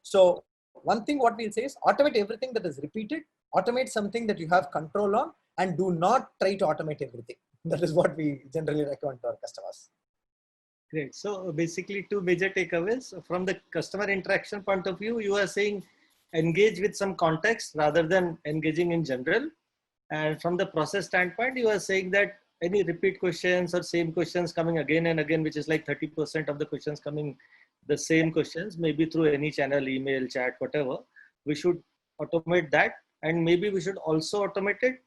So one thing what we'll say is automate everything that is repeated, automate something that you have control on, and do not try to automate everything. That is what we generally recommend to our customers. Great. So basically two major takeaways. From the customer interaction point of view, you are saying engage with some context rather than engaging in general. And from the process standpoint, you are saying that any repeat questions or same questions coming again and again, which is like 30% of the questions coming the same questions, maybe through any channel, email, chat, whatever, we should automate that. And maybe we should also automate it,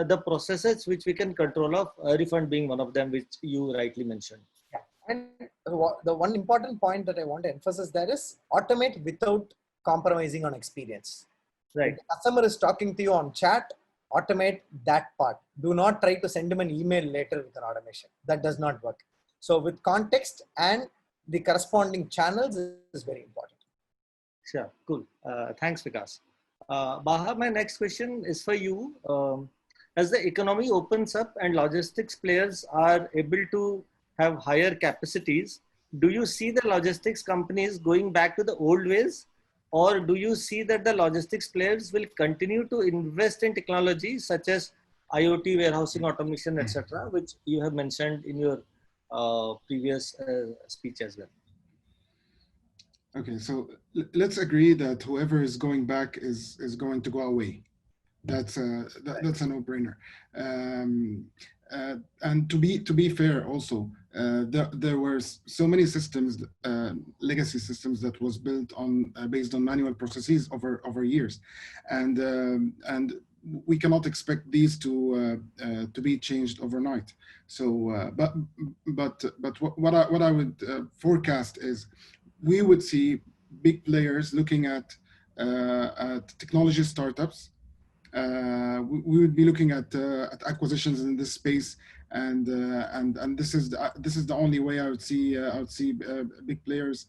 the processes which we can control of, refund being one of them, which you rightly mentioned. Yeah. And the one important point that I want to emphasize there is automate without compromising on experience. Right. If the customer is talking to you on chat, automate that part. Do not try to send him an email later with an automation. That does not work. So with context and the corresponding channels is very important. Sure, cool. Thanks, Vikas. Baha, my next question is for you. As the economy opens up and logistics players are able to have higher capacities, do you see the logistics companies going back to the old ways? Or do you see that the logistics players will continue to invest in technology such as IoT, warehousing automation, etc., which you have mentioned in your previous speech as well? Okay, so let's agree that whoever is going back is going to go away. That's a no-brainer. And to be fair, also there were so many systems, legacy systems that was built on based on manual processes over years, and we cannot expect these to be changed overnight. So, but what I would forecast is we would see big players looking at technology startups. We would be looking at acquisitions in this space, and this is the only way I would see big players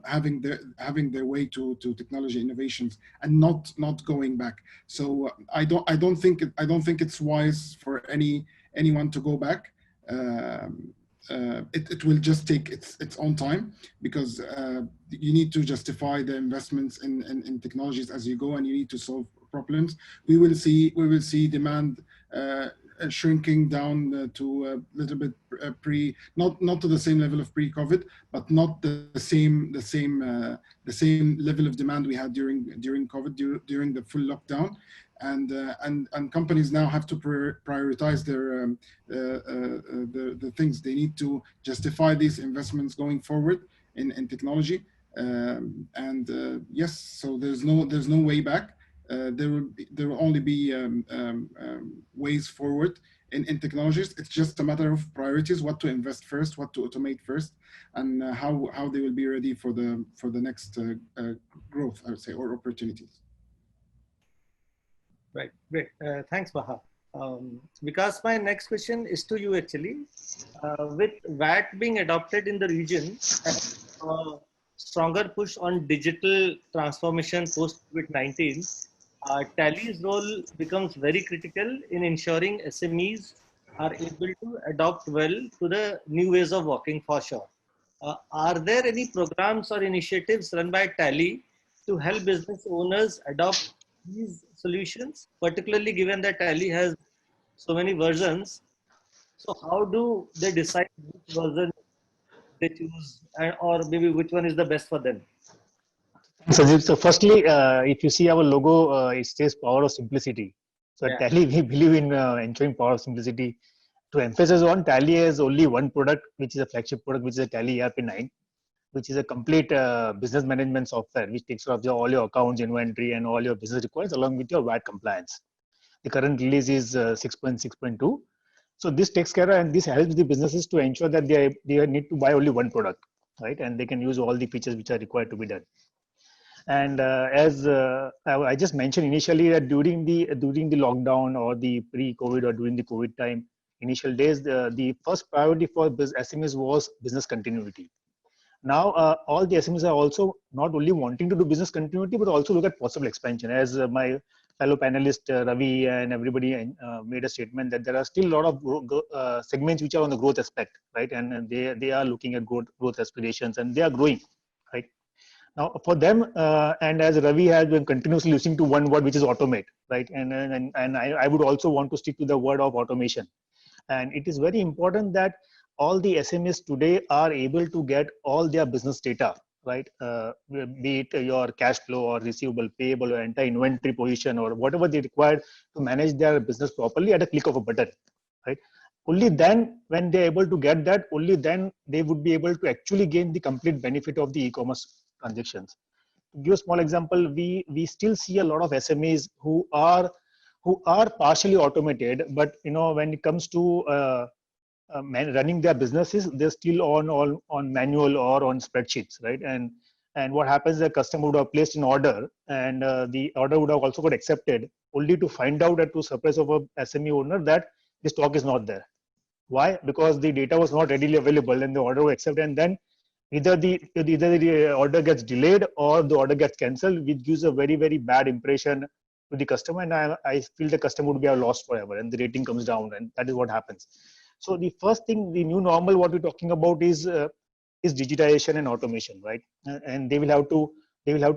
having their way to technology innovations and not going back. So I don't think it's wise for anyone to go back. It will just take its own time, because you need to justify the investments in technologies as you go, and you need to solve problems. We will see demand shrinking down to a little bit not to the same level of pre-COVID, but not the same level of demand we had during COVID, during the full lockdown. And companies now have to prioritize the things. They need to justify these investments going forward in technology. Yes, so there's no way back. There will only be ways forward in technologies. It's just a matter of priorities: what to invest first, what to automate first, and how they will be ready for the next growth, I would say, or opportunities. Right, great. Thanks, Baha. Vikas, my next question is to you actually. With VAT being adopted in the region and a stronger push on digital transformation post-COVID-19, Tally's role becomes very critical in ensuring SMEs are able to adopt well to the new ways of working, for sure. Are there any programs or initiatives run by Tally to help business owners adopt these solutions, particularly given that Tally has so many versions? So how do they decide which version they choose, or maybe which one is the best for them? So firstly, if you see our logo, it says power of simplicity. So at Tally, we believe in ensuring power of simplicity. To emphasize on, Tally has only one product, which is a flagship product, which is a Tally ERP 9, which is a complete business management software, which takes care of all your accounts, inventory, and all your business requirements, along with your VAT compliance. The current release is 6.6.2. So this takes care of, and this helps the businesses to ensure that they need to buy only one product, right? And they can use all the features which are required to be done. And as I just mentioned initially, that during the lockdown or the pre-COVID or during the COVID time, initial days, the first priority for SMEs was business continuity. Now, all the SMEs are also not only wanting to do business continuity, but also look at possible expansion. As my fellow panelist Ravi and everybody made a statement that there are still a lot of segments which are on the growth aspect, right? And they are looking at growth aspirations, and they are growing, right? Now, for them, and as Ravi has been continuously listening to one word, which is automate, right? And I would also want to stick to the word of automation. And it is very important that all the SMEs today are able to get all their business data, right? Be it your cash flow or receivable, payable, or entire inventory position, or whatever they require to manage their business properly at a click of a button, right? Only then, when they're able to get that, only then they would be able to actually gain the complete benefit of the e-commerce transactions. To give a small example, we still see a lot of SMEs who are partially automated, but when it comes to running their businesses, they're still on manual or on spreadsheets, right? And what happens, the customer would have placed an order, and the order would have also got accepted, only to find out, to surprise of a SME owner, that the stock is not there. Why? Because the data was not readily available and the order was accepted, and then either the order gets delayed or the order gets cancelled, which gives a very, very bad impression to the customer, and I feel the customer would be lost forever and the rating comes down, and that is what happens. So the first thing, the new normal, what we're talking about is digitization and automation, right? And they will have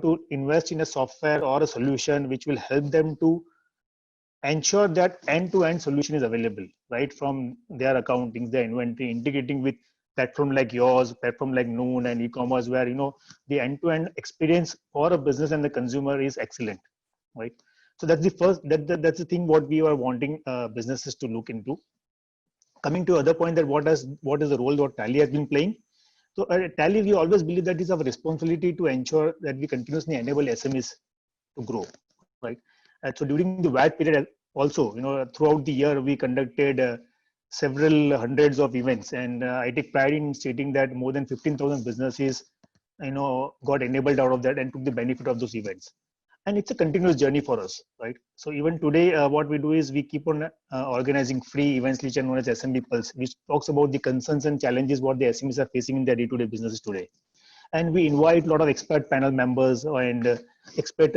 to invest in a software or a solution which will help them to ensure that end-to-end solution is available, right? From their accounting, their inventory, integrating with platform like yours, platform like Noon and eCommerce, where the end-to-end experience for a business and the consumer is excellent, right? So that's the first. That's the thing what we are wanting businesses to look into. Coming to other point, that what is the role that Tally has been playing. So at Tally, we always believe that it's our responsibility to ensure that we continuously enable SMEs to grow, right? So during the VAT period also, throughout the year, we conducted several hundreds of events, and I take pride in stating that more than 15,000 businesses, got enabled out of that and took the benefit of those events. And it's a continuous journey for us, right? So even today, what we do is we keep on organizing free events, which are known as SME Pulse, which talks about the concerns and challenges what the SMEs are facing in their day-to-day businesses today. And we invite a lot of expert panel members and expert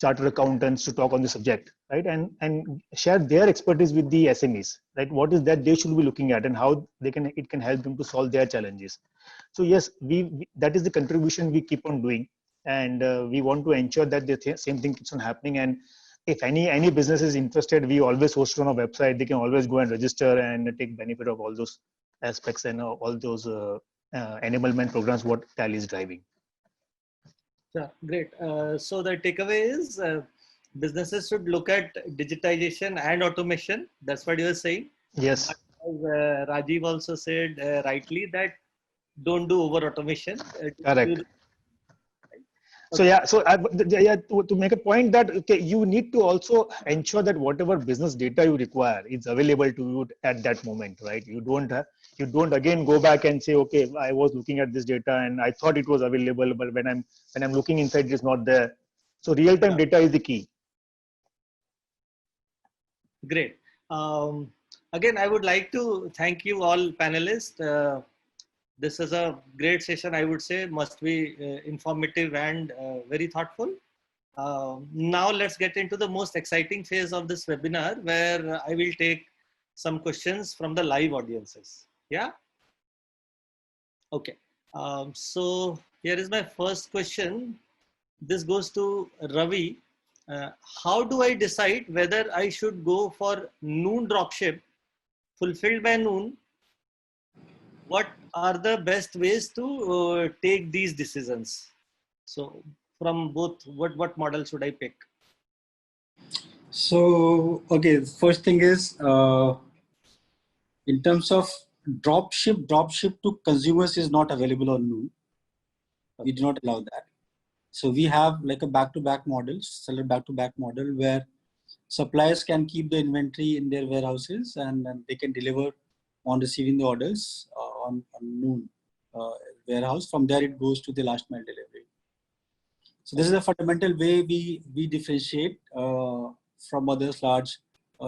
chartered accountants to talk on the subject, right? And share their expertise with the SMEs, right? What is that they should be looking at and how it can help them to solve their challenges. So yes, that is the contribution we keep on doing. And we want to ensure that the same thing keeps on happening. And if any business is interested, we always host it on our website. They can always go and register and take benefit of all those aspects and all those enablement programs what Tally is driving. Yeah, great. So the takeaway is businesses should look at digitization and automation. That's what you were saying. Yes. But as Rajiv also said rightly, that don't do over automation. Correct. So yeah, so to make a point that okay, you need to also ensure that whatever business data you require is available to you at that moment, right? You don't again go back and say, okay, I was looking at this data and I thought it was available, but when I'm looking inside, it is not there. So real-time data is the key. Great. Again, I would like to thank you all panelists. This is a great session, I would say, must be informative and very thoughtful. Now let's get into the most exciting phase of this webinar, where I will take some questions from the live audiences. Yeah? Okay. So here is my first question. This goes to Ravi. How do I decide whether I should go for Noon dropship, fulfilled by Noon? What are the best ways to take these decisions? So from both, what model should I pick? So, okay, first thing is, in terms of dropship to consumers is not available on Noon. We do not allow that. So we have like a back-to-back model, seller back-to-back model, where suppliers can keep the inventory in their warehouses and they can deliver on receiving the orders on Noon warehouse. From there, it goes to the last mile delivery. So this is a fundamental way we differentiate from others large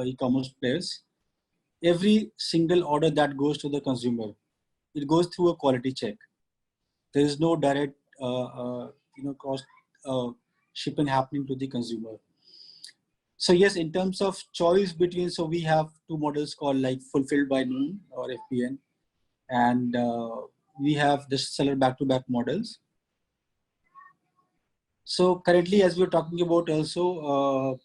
e-commerce players. Every single order that goes to the consumer, it goes through a quality check. There is no direct cost shipping happening to the consumer. So yes, in terms of choice between, so we have two models called like fulfilled by Noon or FBN, and we have the seller back-to-back models. So currently, as we're talking about also,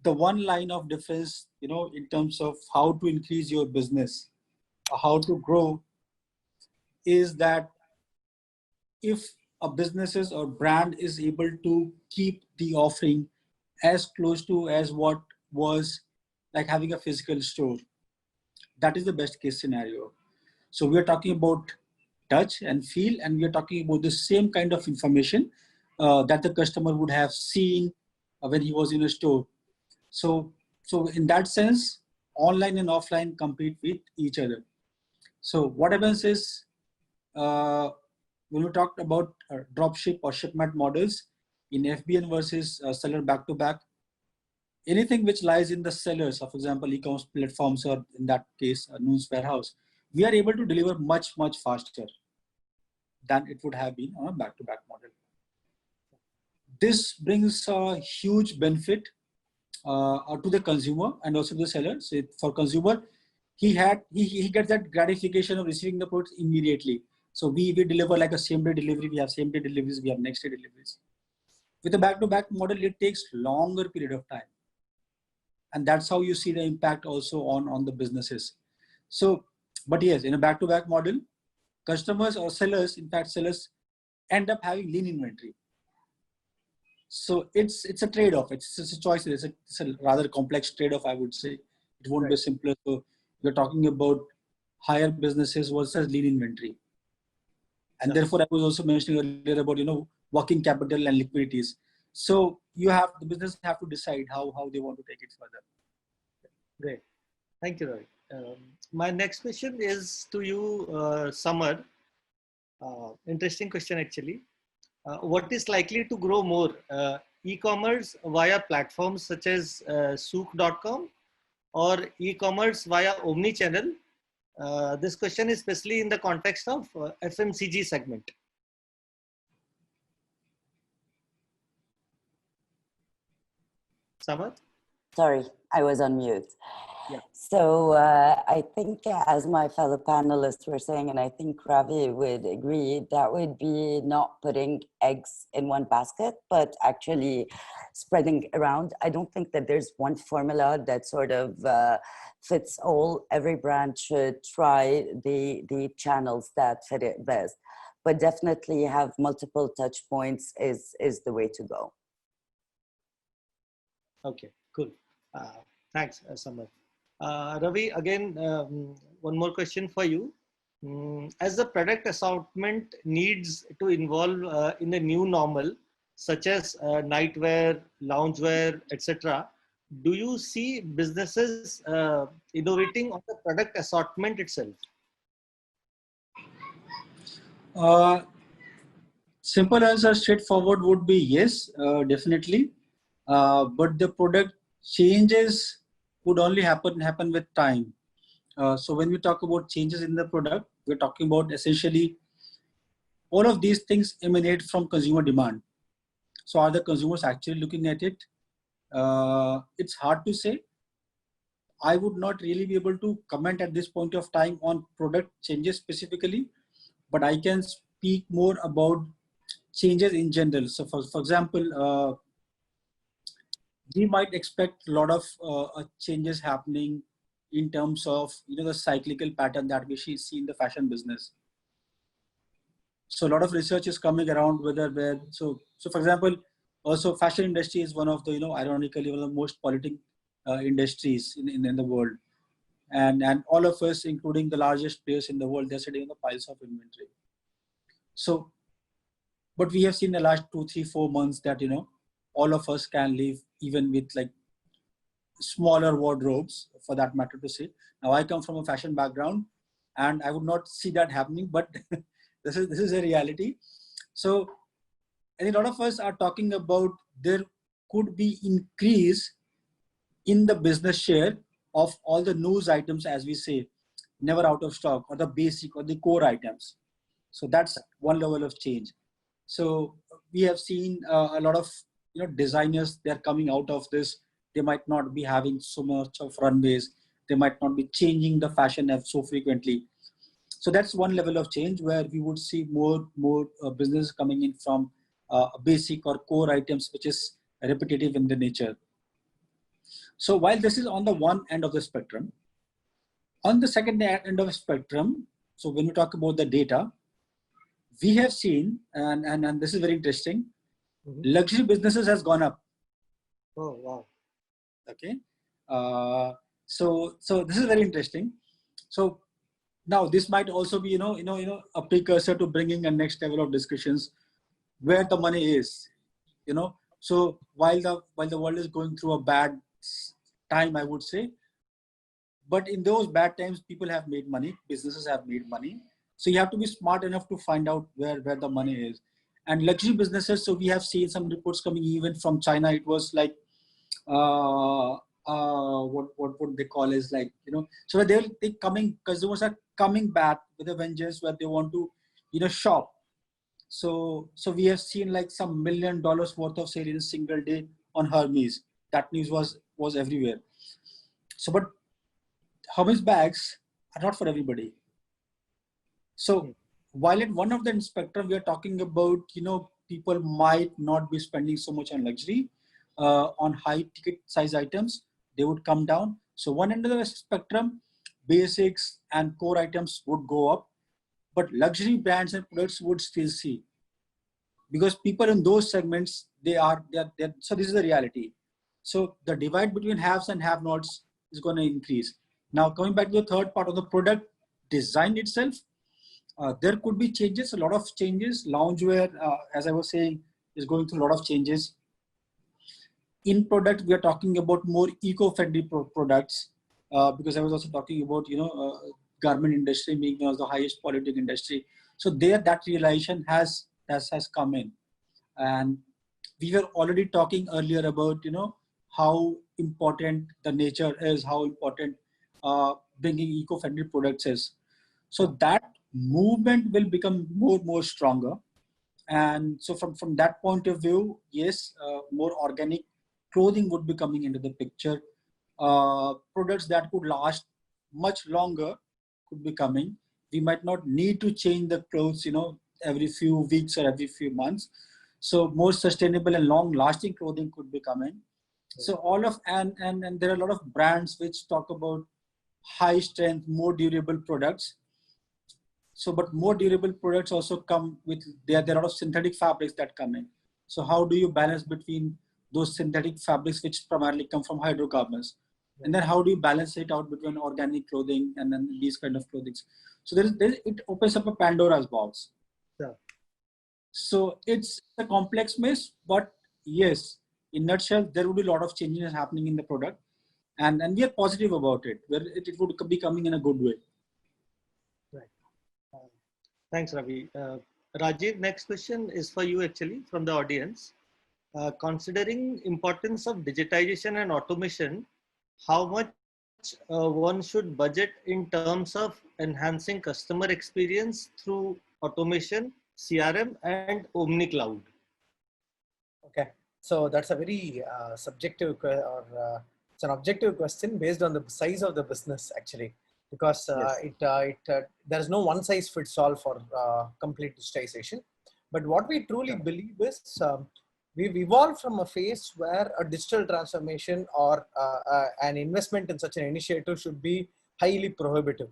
the one line of difference, in terms of how to increase your business, how to grow, is that if a business or brand is able to keep the offering as close to as what was like having a physical store, that is the best case scenario. So we are talking about touch and feel, and we are talking about the same kind of information that the customer would have seen when he was in a store. So in that sense, online and offline compete with each other. So what happens is, when we talked about dropship or shipment models in FBN versus seller back-to-back, anything which lies in the sellers, so for example, e-commerce platforms, or in that case, a news warehouse, we are able to deliver much, much faster than it would have been on a back-to-back model. This brings a huge benefit to the consumer and also the seller. So for consumer, he gets that gratification of receiving the product immediately. So we deliver like a same-day delivery. We have same-day deliveries. We have next-day deliveries. With a back-to-back model, it takes longer period of time. And that's how you see the impact also on the businesses. So, but yes, in a back-to-back model, customers or sellers, in fact, sellers end up having lean inventory. So it's a trade-off. It's a choice. It's a rather complex trade-off, I would say. It won't be simpler. So we're talking about higher businesses versus lean inventory. And therefore, I was also mentioning earlier about, working capital and liquidities. So the business have to decide how they want to take it further. Great. Thank you, Ravi. My next question is to you, Samar. Interesting question, actually. What is likely to grow more, e-commerce via platforms such as souk.com or e-commerce via Omni channel? This question is especially in the context of FMCG segment. Samar? Sorry, I was on mute. Yeah. So I think, as my fellow panelists were saying, and I think Ravi would agree, that would be not putting eggs in one basket, but actually spreading around. I don't think that there's one formula that sort of fits all. Every brand should try the channels that fit it best, but definitely have multiple touch points is the way to go. Okay, cool. Thanks, Samar. Ravi, again, one more question for you. As the product assortment needs to evolve in a new normal, such as nightwear, loungewear, etc., do you see businesses innovating on the product assortment itself? Simple answer, straightforward, would be yes, definitely. But the product changes would only happen with time. So when we talk about changes in the product, we're talking about essentially all of these things emanate from consumer demand. So are the consumers actually looking at it? It's hard to say. I would not really be able to comment at this point of time on product changes specifically, but I can speak more about changes in general. So for example, we might expect a lot of changes happening in terms of the cyclical pattern that we see in the fashion business. So a lot of research is coming around so for example, also fashion industry is one of the ironically one of the most polluting industries in the world, and all of us, including the largest players in the world, they're sitting on the piles of inventory. So, but we have seen the last 2, 3, 4 months that all of us can live even with like smaller wardrobes, for that matter to say. Now I come from a fashion background and I would not see that happening, but this is a reality. So I think a lot of us are talking about there could be increase in the business share of all the news items, as we say, never out of stock, or the basic or the core items. So that's one level of change. So we have seen a lot of designers, they're coming out of this. They might not be having so much of runways. They might not be changing the fashion so frequently. So that's one level of change where we would see more business coming in from basic or core items, which is repetitive in the nature. So while this is on the one end of the spectrum, on the second end of the spectrum, so when we talk about the data, we have seen, and this is very interesting, luxury businesses has gone up. Oh, wow. Okay. So this is very interesting. So now this might also be, a precursor to bringing a next level of discussions where the money is, So while the world is going through a bad time, I would say, but in those bad times, people have made money, businesses have made money. So you have to be smart enough to find out where the money is. And luxury businesses, so we have seen some reports coming even from China. It was like what would they call is like, so they coming, consumers are coming back with a vengeance where they want to, shop. So we have seen like some $1 million worth of sale in a single day on Hermes. That news was everywhere. So, but Hermes bags are not for everybody. So while in one of the spectrum, we are talking about, people might not be spending so much on luxury, on high ticket size items, they would come down. So one end of the spectrum, basics and core items would go up, but luxury brands and products would still see, because people in those segments, they're so this is the reality. So the divide between haves and have-nots is going to increase. Now coming back to the third part of the product design itself, there could be changes, a lot of changes. Loungewear, as I was saying, is going through a lot of changes. In product, we are talking about more eco-friendly products, because I was also talking about, garment industry being one of the highest polluting industry. So there, that realization has come in. And we were already talking earlier about, how important the nature is, how important bringing eco-friendly products is. So that movement will become more stronger. And so from that point of view, yes, more organic clothing would be coming into the picture. Products that could last much longer could be coming. We might not need to change the clothes, every few weeks or every few months. So more sustainable and long lasting clothing could be coming. So all of, and there are a lot of brands which talk about high strength, more durable products. So, but more durable products also come with, there are a lot of synthetic fabrics that come in. So how do you balance between those synthetic fabrics, which primarily come from hydrocarbons? And then how do you balance it out between organic clothing and then these kind of clothing? So it opens up a Pandora's box. Yeah. So it's a complex mess, but yes, in a nutshell, there will be a lot of changes happening in the product. And we are positive about it, where it would be coming in a good way. Thanks, Ravi. Rajiv, next question is for you actually from the audience. Considering importance of digitization and automation, how much one should budget in terms of enhancing customer experience through automation, CRM, and Omni Cloud? Okay, so that's a very subjective it's an objective question based on the size of the business actually, because there is no one size fits all for complete digitization. But what we truly believe is we've evolved from a phase where a digital transformation or an investment in such an initiative should be highly prohibitive.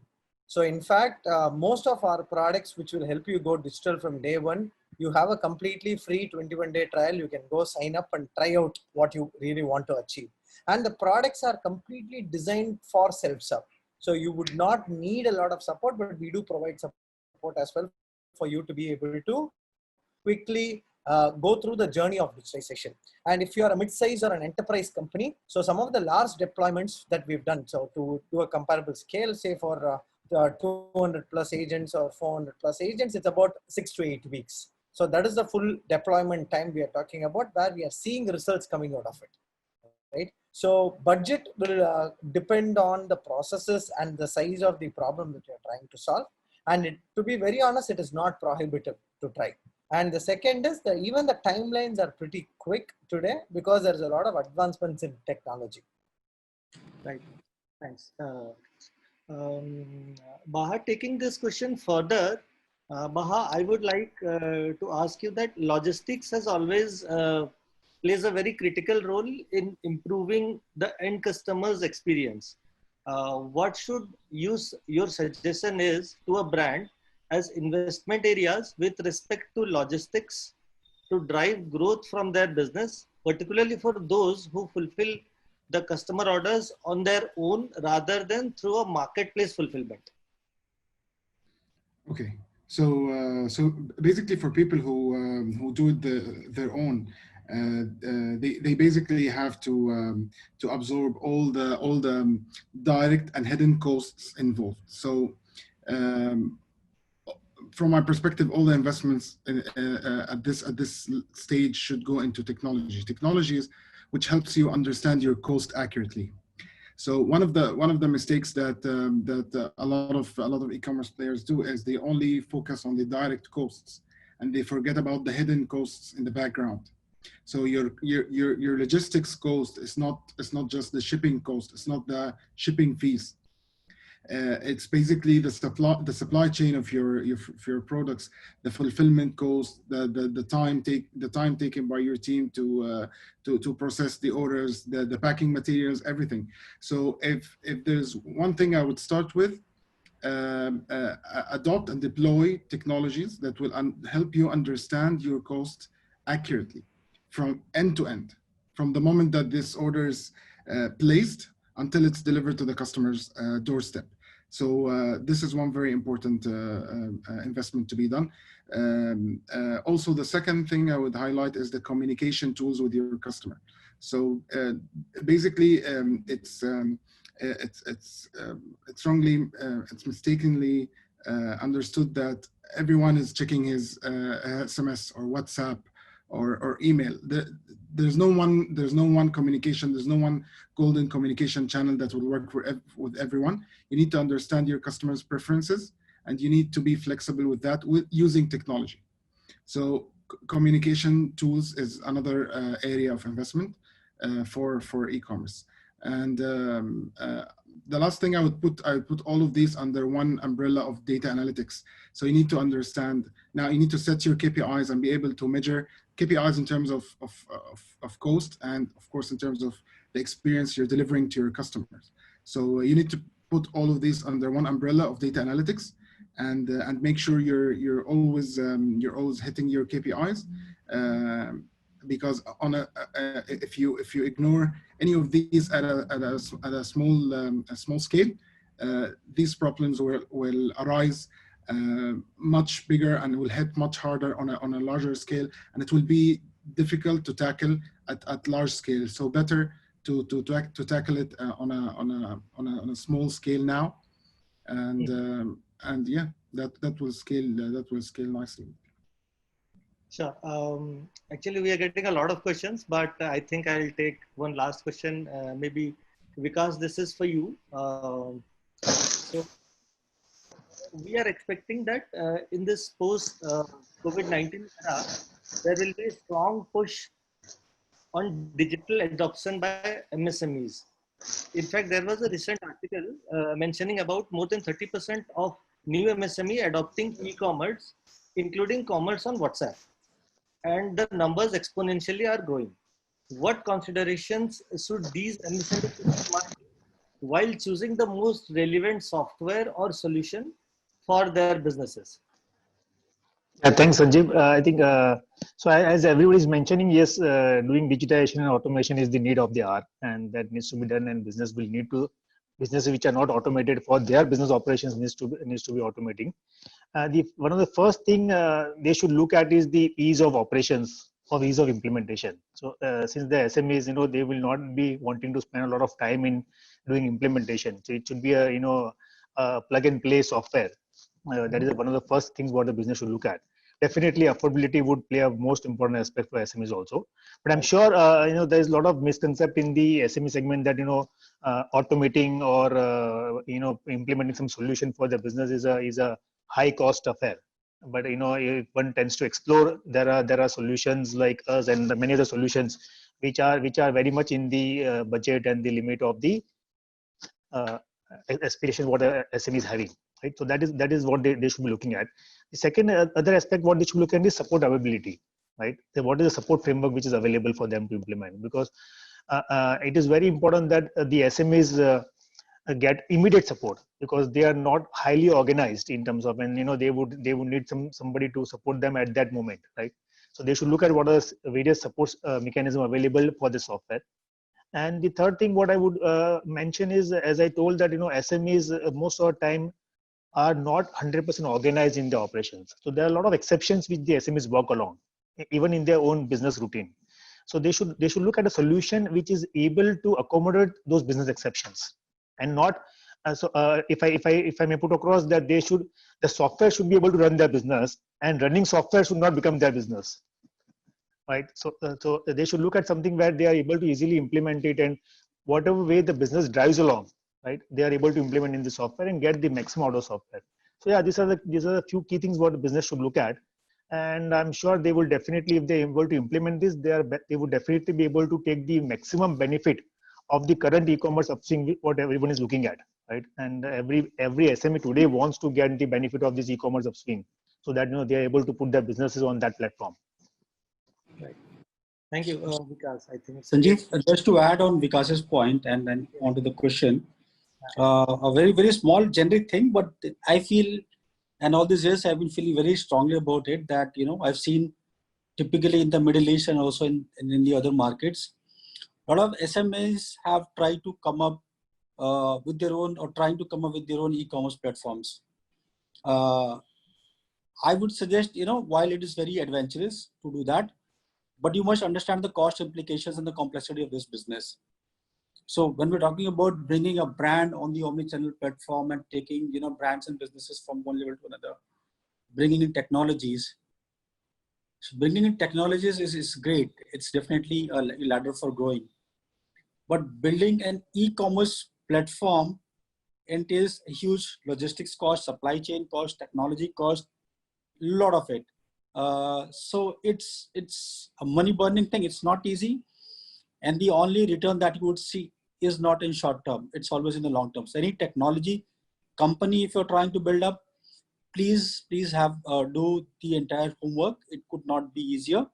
So in fact, most of our products which will help you go digital from day one, you have a completely free 21-day trial. You can go sign up and try out what you really want to achieve. And the products are completely designed for self-serve. So you would not need a lot of support, but we do provide support as well for you to be able to quickly go through the journey of digitization. And if you are a mid-size or an enterprise company, so some of the large deployments that we've done, so to do a comparable scale, say for 200 plus agents or 400 plus agents, it's about 6 to 8 weeks. So that is the full deployment time we are talking about, where we are seeing results coming out of it, right? So budget will depend on the processes and the size of the problem that you're trying to solve. And to be very honest, it is not prohibitive to try. And the second is that even the timelines are pretty quick today because there's a lot of advancements in technology. Right. Thanks. Baha, taking this question further, Baha, I would like to ask you that logistics has always plays a very critical role in improving the end customer's experience. What should your suggestion is to a brand as investment areas with respect to logistics to drive growth from their business, particularly for those who fulfill the customer orders on their own rather than through a marketplace fulfillment? Okay, so basically for people who do it their own, they basically have to absorb all the direct and hidden costs involved. So from my perspective, all the investments at this stage should go into technology. Technology is which helps you understand your cost accurately. So one of the mistakes that a lot of e-commerce players do is they only focus on the direct costs and they forget about the hidden costs in the background. So your logistics cost is not just the shipping cost. It's not the shipping fees. It's basically the supply chain of your products, the fulfillment cost, the time taken by your team to process the orders, the packing materials, everything. So if there's one thing I would start with, adopt and deploy technologies that will help you understand your cost accurately from end to end, from the moment that this order is placed until it's delivered to the customer's doorstep. So this is one very important investment to be done. Also, the second thing I would highlight is the communication tools with your customer. So basically, it's mistakenly understood that everyone is checking his SMS or WhatsApp or email. There's no one communication. There's no one golden communication channel that will work with everyone. You need to understand your customers' preferences, and you need to be flexible with that using technology. So communication tools is another area of investment for e-commerce. And the last thing I would put all of these under one umbrella of data analytics. So you need to understand, now you need to set your KPIs and be able to measure KPIs in terms of cost, and of course in terms of the experience you're delivering to your customers. So you need to put all of these under one umbrella of data analytics, and make sure you're always hitting your KPIs. Because if you ignore any of these at a small scale, these problems will arise much bigger and will hit much harder on a larger scale, and it will be difficult to tackle at large scale. So better to tackle it on a small scale now, and yeah, that will scale nicely. Sure. Actually, we are getting a lot of questions, but I think I'll take one last question. Maybe Vikas, this is for you. So we are expecting that in this post COVID-19 era, there will be a strong push on digital adoption by MSMEs. In fact, there was a recent article mentioning about more than 30% of new MSME adopting e-commerce, including commerce on WhatsApp. And the numbers exponentially are growing. What considerations should these MSMEs keep in mind while choosing the most relevant software or solution for their businesses? Yeah, thanks, Sanjeev. I think so. As everybody is mentioning, yes, doing digitization and automation is the need of the hour, and that needs to be done. And businesses which are not automated for their business operations needs to be automating. One of the first thing they should look at is the ease of operations or ease of implementation. So since the SMEs, they will not be wanting to spend a lot of time in doing implementation. So it should be a plug and play software. That is one of the first things what the business should look at. Definitely affordability would play a most important aspect for SMEs also. But I'm sure there's a lot of misconception in the SME segment that automating or implementing some solution for the business is a high cost affair. But if one tends to explore, there are solutions like us and many other solutions which are very much in the budget and the limit of the aspiration what a SME is having. Right, so that is what they should be looking at. The second other aspect what they should look at is support availability. Right, so what is the support framework which is available for them to implement? Because it is very important that the SMEs get immediate support, because they are not highly organized in terms of, and they would need somebody to support them at that moment. Right, so they should look at what are various support mechanism available for the software. And the third thing what I would mention is, as I told, that SMEs most of the time are not 100% organized in the operations. So there are a lot of exceptions which the SMEs work along, even in their own business routine. So they should look at a solution which is able to accommodate those business exceptions, and not. If I may put across that the software should be able to run their business, and running software should not become their business. right? So they should look at something where they are able to easily implement it, and whatever way the business drives along, right, they are able to implement in the software and get the maximum out of software. So yeah, these are the few key things what the business should look at, and I'm sure they will definitely, if they are able to implement this, they would definitely be able to take the maximum benefit of the current e-commerce upswing what everyone is looking at, right? And every SME today wants to get the benefit of this e-commerce upswing, so that they are able to put their businesses on that platform. Right. Thank you, Vikas. I think Sanjeev, just to add on Vikas's point and then onto the question, a very, very small generic thing, but I feel, and all these years I've been feeling very strongly about it, that, I've seen typically in the Middle East and also in the other markets, a lot of SMEs have tried to come up with their own, or trying to come up with their own e-commerce platforms. I would suggest, while it is very adventurous to do that, but you must understand the cost implications and the complexity of this business. So when we're talking about bringing a brand on the omni-channel platform and taking, brands and businesses from one level to another, bringing in technologies. So bringing in technologies is great. It's definitely a ladder for growing. But building an e-commerce platform entails a huge logistics cost, supply chain cost, technology cost, a lot of it. So it's a money burning thing. It's not easy. And the only return that you would see is not in short term. It's always in the long term. So any technology company, if you're trying to build up, please have do the entire homework. It could not be easier.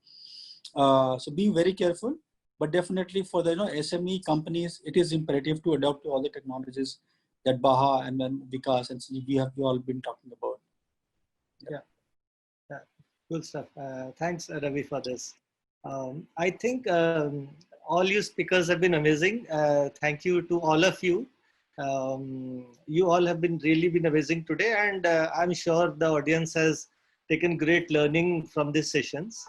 So be very careful. But definitely for the SME companies, it is imperative to adopt to all the technologies that Baha and then Vikas and we have all been talking about. Yeah. Cool stuff. Thanks, Ravi, for this. I think all you speakers have been amazing. Thank you to all of you. You all have really been amazing today, and I'm sure the audience has taken great learning from these sessions.